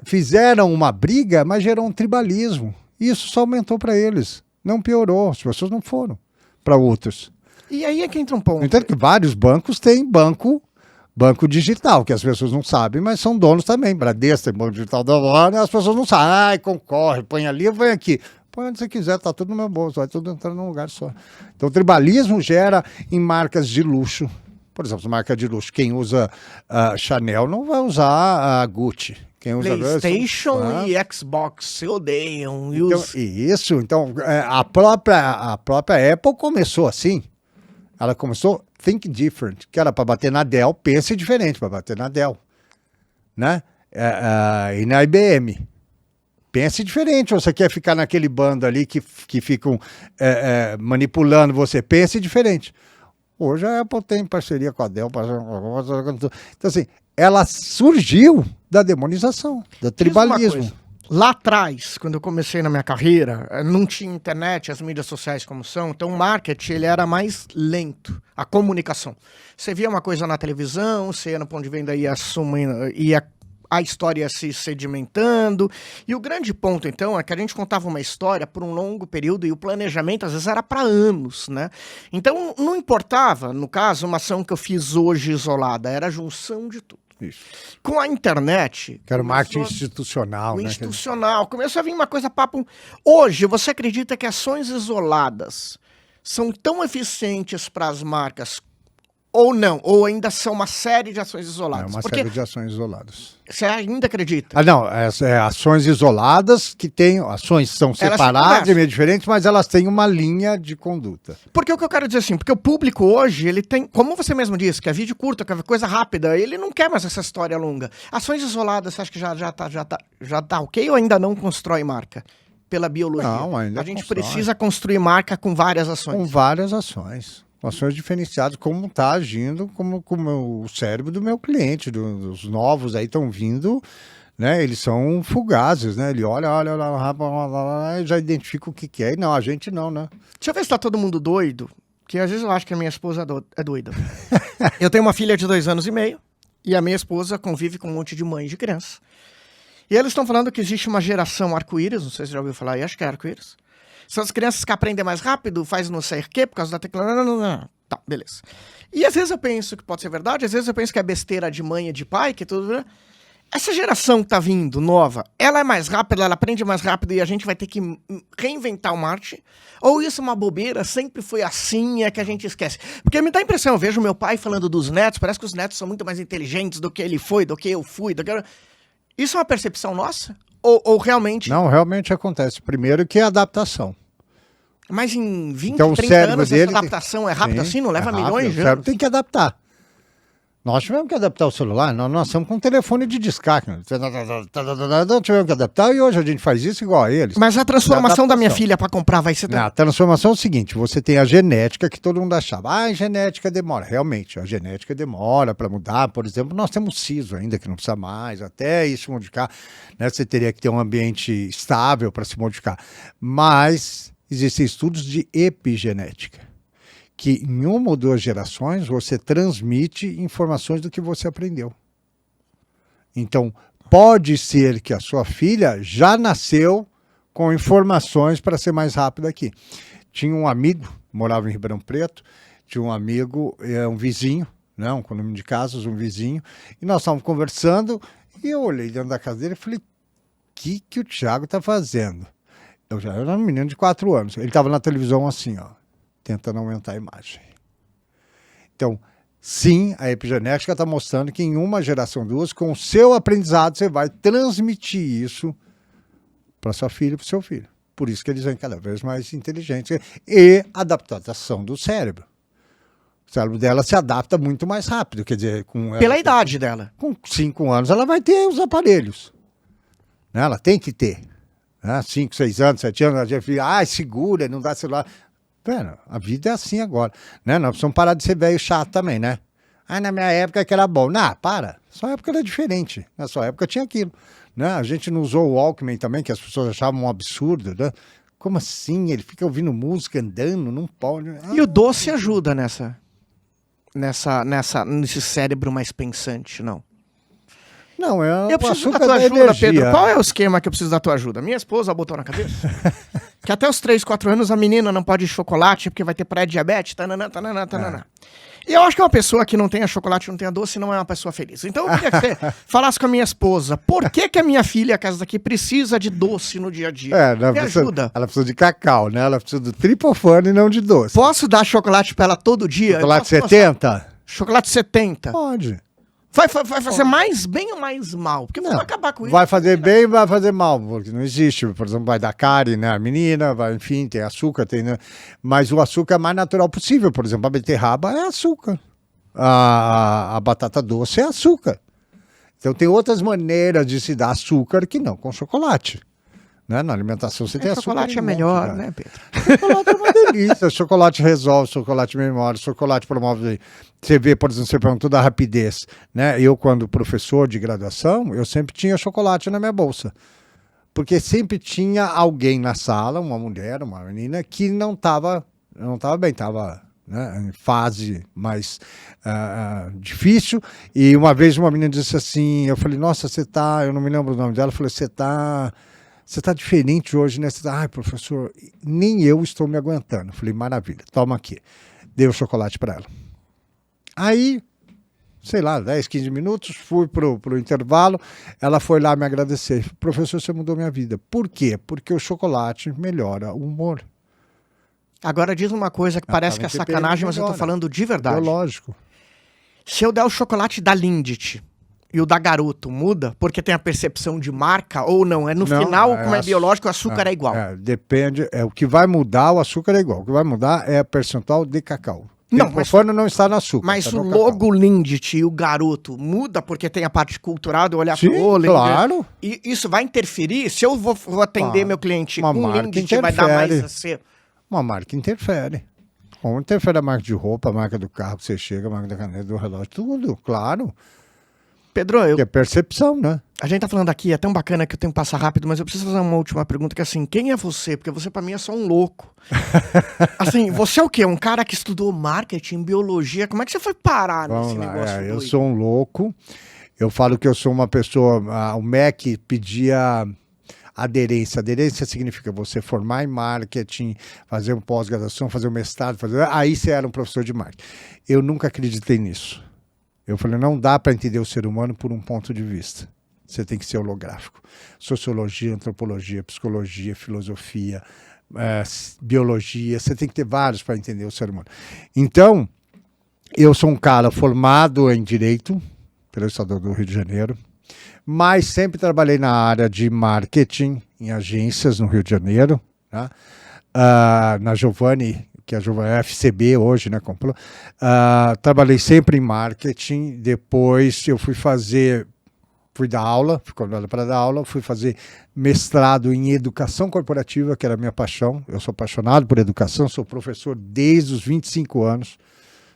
fizeram uma briga, mas gerou um tribalismo. E isso só aumentou para eles. Não piorou, as pessoas não foram para outros. E aí é que entra um ponto. No entanto, que vários bancos têm banco digital, que as pessoas não sabem, mas são donos também. Bradesco tem banco digital da hora, as pessoas não sabem. Ai, concorre, põe ali, põe aqui. Põe onde você quiser, tá tudo no meu bolso, vai tudo entrando num lugar só. Então, o tribalismo gera em marcas de luxo. Por exemplo, marca de luxo, quem usa Chanel não vai usar a Gucci. Quem usa PlayStation e Xbox se odeiam. Então, a própria Apple começou assim. Ela começou Think Different, que era para bater na Dell, pense diferente para bater na Dell. Né? E na IBM. Pense diferente, você quer ficar naquele bando ali que ficam manipulando você, pense diferente. Hoje a Apple tem parceria com a Dell. Então, assim, ela surgiu da demonização, do tribalismo. Lá atrás, quando eu comecei na minha carreira, não tinha internet, as mídias sociais como são, então o marketing ele era mais lento, a comunicação. Você via uma coisa na televisão, você ia no ponto de venda, ia a história se sedimentando, e o grande ponto, então, é que a gente contava uma história por um longo período e o planejamento, às vezes, era para anos, né? Então, não importava, no caso, uma ação que eu fiz hoje isolada, era a junção de tudo. Isso. Com a internet... Que era o marketing institucional, né? Institucional. Começou a vir uma coisa, papo... Hoje, você acredita que ações isoladas são tão eficientes para as marcas Ou não? Ou ainda são uma série de ações É isoladas? uma Porque série de ações isoladas. você ainda acredita? Ah, não, ações isoladas que têm, ações são Elas separadas, conversam. meio diferentes, mas elas têm uma linha de conduta. Porque o que eu quero dizer assim, porque o público hoje, ele tem, como você mesmo disse, que é vídeo curto, que é coisa rápida, ele não quer mais essa história longa. Ações isoladas, você acha que já tá ok ou ainda não constrói marca? Pela biologia. Não, ainda a gente constrói. precisa construir marca com várias ações. Com várias ações. Ações diferenciadas, como está agindo como o cérebro do meu cliente, dos novos aí estão vindo, né? Eles são fugazes, né? Ele olha, e já identifica o que é. E não, a gente não, né? Deixa eu ver se tá todo mundo doido, que às vezes eu acho que a minha esposa é doida. Eu tenho uma filha de 2 anos e meio, e a minha esposa convive com um monte de mães de criança. E eles estão falando que existe uma geração arco-íris, não sei se você já ouviu falar, e acho que é arco-íris. São as crianças que aprendem mais rápido, faz não sei o quê, por causa da tecnologia. Tá, beleza. E às vezes eu penso que pode ser verdade, às vezes eu penso que é besteira de mãe e de pai, que tudo... Né? Essa geração que tá vindo, nova, ela é mais rápida, ela aprende mais rápido e a gente vai ter que reinventar o Marte? Ou isso é uma bobeira, sempre foi assim, é que a gente esquece? Porque me dá a impressão, eu vejo meu pai falando dos netos, parece que os netos são muito mais inteligentes do que ele foi, do que eu fui, do que... Isso é uma percepção nossa? Ou realmente... Não, realmente acontece. Primeiro que é a adaptação. Mas em 20, Então, 30 anos essa dele adaptação é rápida assim? Não leva é rápido, milhões de o cérebro anos? tem que adaptar. Nós tivemos que adaptar o celular, nós estamos com um telefone de descarga. Nós tivemos que adaptar e hoje a gente faz isso igual a eles. Mas a transformação da minha Adaptação. filha para comprar vai ser... Não, a transformação é o seguinte, você tem a genética que todo mundo achava. A genética demora. Realmente, a genética demora para mudar. Por exemplo, nós temos siso ainda, que não precisa mais. Até isso modificar, né? Você teria que ter um ambiente estável para se modificar. Mas existem estudos de epigenética, que em 1 ou 2 gerações você transmite informações do que você aprendeu. Então, pode ser que a sua filha já nasceu com informações para ser mais rápida aqui. Tinha um amigo, morava em Ribeirão Preto, tinha um amigo, um vizinho, né, um condomínio de casas, um vizinho, e nós estávamos conversando, e eu olhei dentro da casa dele e falei, o que o Thiago está fazendo? Eu já era um menino de 4 anos, ele estava na televisão assim, ó, tentando aumentar a imagem. Então, sim, a epigenética está mostrando que em 1 geração, 2, com o seu aprendizado, você vai transmitir isso para sua filha e para o seu filho. Por isso que eles vêm cada vez mais inteligentes. E a adaptação do cérebro. O cérebro dela se adapta muito mais rápido. Quer dizer, Pela idade dela. Com 5 anos, ela vai ter os aparelhos. Né? Ela tem que ter. Né? 5, 6 anos, 7 anos, a gente fica, segura, não dá celular. Pera, a vida é assim agora. Né? Nós precisamos parar de ser velho chato também, né? Na minha época que era bom. Não, para. Sua época era diferente. Na sua época tinha aquilo. Né? A gente não usou o Walkman também, que as pessoas achavam um absurdo. Né? Como assim? Ele fica ouvindo música, andando, não pode. E o doce ajuda nesse cérebro mais pensante, não? Não, Eu preciso da tua ajuda, Pedro. Qual é o esquema que eu preciso da tua ajuda? Minha esposa botou na cabeça que até os 3, 4 anos a menina não pode chocolate porque vai ter pré-diabetes, tananã. E eu acho que uma pessoa que não tenha chocolate, não tenha doce, não é uma pessoa feliz. Então eu queria que você falasse com a minha esposa, por que a minha filha, a casa daqui, precisa de doce no dia a dia? Me ajuda. Ela precisa de cacau, né? Ela precisa do tripofano e não de doce. Posso dar chocolate pra ela todo dia? Chocolate 70? Chocolate 70. Pode. Vai fazer mais bem ou mais mal? Porque vai acabar com isso. Vai fazer bem e vai fazer mal, porque não existe. Por exemplo, vai dar cárie, né? A menina, enfim, tem açúcar, né? Mas o açúcar é mais natural possível. Por exemplo, a beterraba é açúcar. A batata doce é açúcar. Então tem outras maneiras de se dar açúcar que não com chocolate. Né? Na alimentação você tem açúcar. Chocolate é melhor, né, Pedro? Chocolate é uma delícia. Chocolate resolve, chocolate memória, chocolate promove. Você vê, por exemplo, você perguntou da rapidez. Né? Eu, quando professor de graduação, eu sempre tinha chocolate na minha bolsa. Porque sempre tinha alguém na sala, uma mulher, uma menina, que não estava bem, estava, né, em fase mais difícil. E uma vez uma menina disse assim, eu falei, nossa, eu não me lembro o nome dela, eu falei, você tá diferente hoje, né? Você tá, professor, nem eu estou me aguentando. Eu falei, maravilha, toma aqui. Dei o chocolate para ela. Aí, sei lá, 10, 15 minutos, fui pro intervalo, ela foi lá me agradecer. Professor, você mudou minha vida. Por quê? Porque o chocolate melhora o humor. Agora diz uma coisa que parece que é sacanagem, mas eu tô falando de verdade. Biológico. Se eu der o chocolate da Lindt e o da Garoto, muda? Porque tem a percepção de marca ou não? É no Não, final, como é biológico, o açúcar é igual. Depende, o que vai mudar, o açúcar é igual. O que vai mudar é o percentual de cacau. Não, O tripofano não está no açúcar. Mas está o no logo cacau. Lindt e o Garoto muda porque tem a parte cultural de olhar Sim, pro olho? claro. E isso vai interferir? Se eu vou atender Claro. meu cliente Uma com marca Lindt, vai dar mais interfere. a ser... Uma marca interfere. Como interfere a marca de roupa, a marca do carro que você chega, a marca da caneta, do relógio, tudo, claro. Pedro, Que é percepção, né? a gente tá falando aqui, é tão bacana que eu tenho que passar rápido, mas eu preciso fazer uma última pergunta, que é assim, quem é você? Porque você pra mim é só um louco. Assim, você é o quê? Um cara que estudou marketing, biologia, como é que você foi parar nesse Vamos lá, negócio eu doido? sou um louco. Eu falo que eu sou uma pessoa. O MEC pedia aderência. Aderência significa você formar em marketing, fazer uma pós-graduação, fazer um mestrado, aí você era um professor de marketing. Eu nunca acreditei nisso. Eu falei, não dá para entender o ser humano por um ponto de vista. Você tem que ser holográfico. Sociologia, antropologia, psicologia, filosofia, biologia. Você tem que ter vários para entender o ser humano. Então, eu sou um cara formado em Direito, pelo Estado do Rio de Janeiro, mas sempre trabalhei na área de marketing, em agências no Rio de Janeiro, né? Na Giovanni, que a Giovanni é FCB hoje, né? Comprou. Trabalhei sempre em marketing, depois eu fui dar aula, fui convidado para dar aula, fui fazer mestrado em educação corporativa, que era a minha paixão. Eu sou apaixonado por educação, sou professor desde os 25 anos.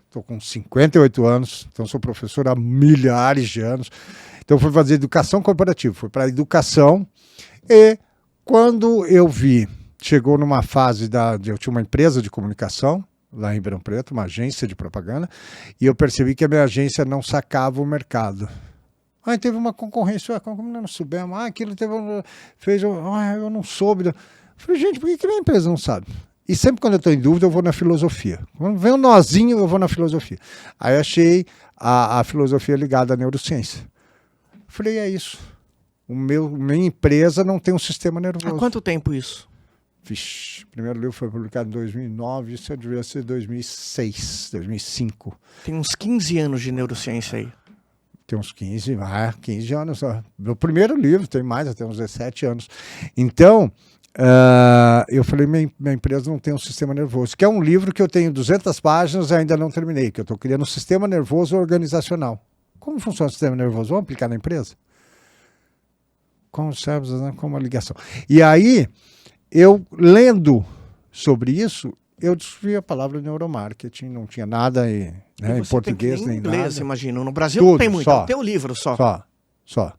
Estou com 58 anos, então sou professor há milhares de anos. Então fui fazer educação corporativa, fui para a educação e quando eu vi, chegou numa fase eu tinha uma empresa de comunicação lá em Ribeirão Preto, uma agência de propaganda, e eu percebi que a minha agência não sacava o mercado. Aí teve uma concorrência, como não soubemos, aquilo eu não soube. Eu falei, gente, por que minha empresa não sabe? E sempre quando eu estou em dúvida, eu vou na filosofia. Quando vem um nozinho, eu vou na filosofia. Aí achei a filosofia ligada à neurociência. Falei, é isso. Minha empresa não tem um sistema nervoso. Há quanto tempo isso? Vixe, o primeiro livro foi publicado em 2009, isso devia ser 2006, 2005. Tem uns 15 anos de neurociência aí. Tem uns 15 anos. Meu primeiro livro tem mais, até uns 17 anos. Então, eu falei, minha empresa não tem um sistema nervoso, que é um livro que eu tenho 200 páginas e ainda não terminei, que eu estou criando um sistema nervoso organizacional. Como funciona o sistema nervoso? Vamos aplicar na empresa? Como cérebros, né? Como uma ligação. E aí, eu lendo sobre isso, eu descobri a palavra neuromarketing, não tinha nada em português nem inglês, nada. Imagino. No Brasil Tudo, não tem muito, só. tem o livro só. Só.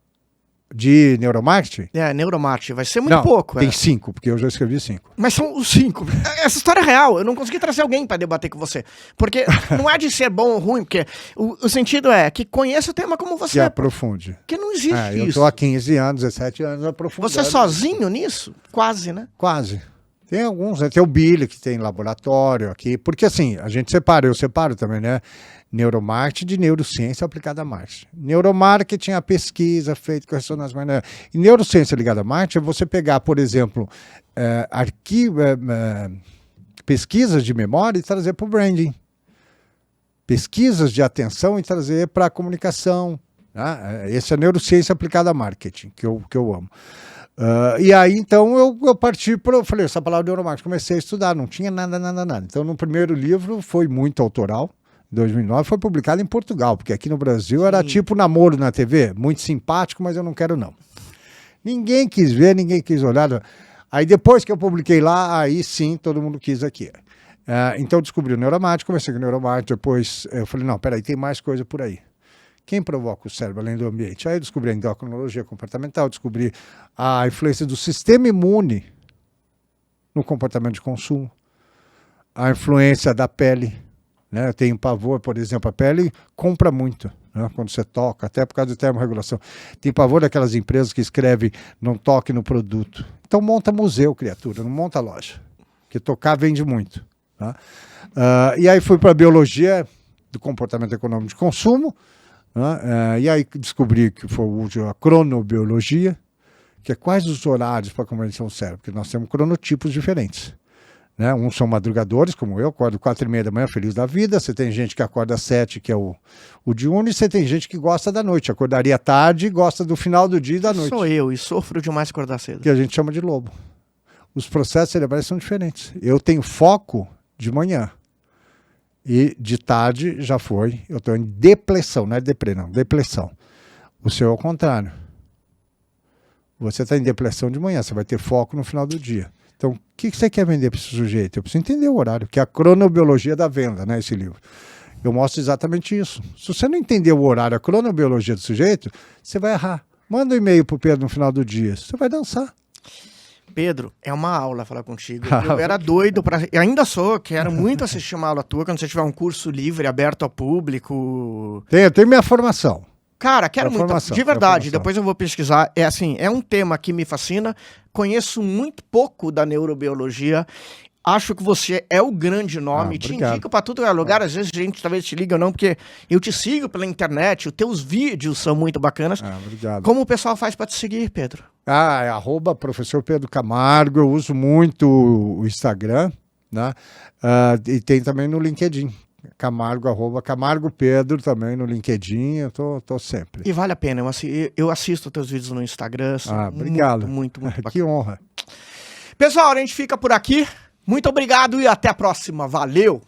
De neuromarketing? Neuromarketing, vai ser muito Não, pouco. tem 5, porque eu já escrevi 5. Mas são os 5. Essa história é real, eu não consegui trazer alguém para debater com você. Porque não é de ser bom ou ruim, porque o sentido é que conheça o tema como você Que aprofunde. Porque não existe Eu isso. estou há 15 anos, 17 anos aprofundando. Você é sozinho nisso? Quase, né? Quase. Tem alguns, né? Tem o Billy, que tem laboratório aqui. Porque assim, a gente separa, eu separo também, né? Neuromarketing de neurociência aplicada a marketing. Neuromarketing é a pesquisa feita com ressonância magnética. E neurociência ligada a marketing é você pegar, por exemplo, pesquisas de memória e trazer para o branding. Pesquisas de atenção e trazer para a comunicação. Né? Essa é a neurociência aplicada a marketing, que eu amo. E aí, então, eu parti para... Eu falei, essa palavra neuromarketing, comecei a estudar, não tinha nada. Então, no primeiro livro, foi muito autoral, em 2009, foi publicado em Portugal, porque aqui no Brasil era tipo namoro na TV, muito simpático, mas eu não quero não. Ninguém quis ver, ninguém quis olhar. Aí, depois que eu publiquei lá, aí sim, todo mundo quis aqui. Então, eu descobri o neuromarketing, comecei com o neuromarketing, depois eu falei, não, peraí, tem mais coisa por aí. Quem provoca o cérebro além do ambiente? Aí eu descobri a endocrinologia comportamental, descobri a influência do sistema imune no comportamento de consumo, a influência da pele. Né? Eu tenho pavor, por exemplo, a pele compra muito, né? Quando você toca, até por causa de termorregulação. Tem pavor daquelas empresas que escrevem não toque no produto. Então monta museu, criatura, não monta loja. Porque tocar vende muito. Tá? E aí fui para a biologia do comportamento econômico de consumo. E aí descobri que foi a cronobiologia, que é quais os horários para convencer o cérebro, porque nós temos cronotipos diferentes. né? Uns são madrugadores, como eu, acordo 4h30 da manhã, feliz da vida. Você tem gente que acorda às 7, que é o diurno, e você tem gente que gosta da noite, acordaria tarde e gosta do final do dia e da noite. Sou eu, e sofro demais acordar cedo. Que a gente chama de lobo. Os processos cerebrais são diferentes. Eu tenho foco de manhã. E de tarde já foi. Eu estou em depressão, não é deprê, não. Depressão. O seu é o contrário. Você está em depressão de manhã, você vai ter foco no final do dia. Então, o que você quer vender para esse sujeito? Eu preciso entender o horário, que é a cronobiologia da venda, né, esse livro. Eu mostro exatamente isso. Se você não entender o horário, a cronobiologia do sujeito, você vai errar. Manda um e-mail para o Pedro no final do dia. Você vai dançar. Pedro, é uma aula falar contigo. Eu era doido eu ainda sou, quero muito assistir uma aula tua quando você tiver um curso livre, aberto ao público. Eu tenho minha formação. Cara, quero muito, de verdade, formação. Depois eu vou pesquisar. É assim, é um tema que me fascina, conheço muito pouco da neurobiologia. Acho que você é o grande nome, te indico para tudo que é lugar. Às vezes a gente talvez te liga ou não, porque eu te sigo pela internet, os teus vídeos são muito bacanas. Obrigado. Como o pessoal faz para te seguir, Pedro? É @professor Pedro Camargo. Eu uso muito o Instagram, né? E tem também no LinkedIn. Camargo, @Camargo Pedro também no LinkedIn. Eu tô sempre. E vale a pena, eu assisto teus vídeos no Instagram. Obrigado. Muito bacana. Que honra. Pessoal, a gente fica por aqui. Muito obrigado e até a próxima. Valeu!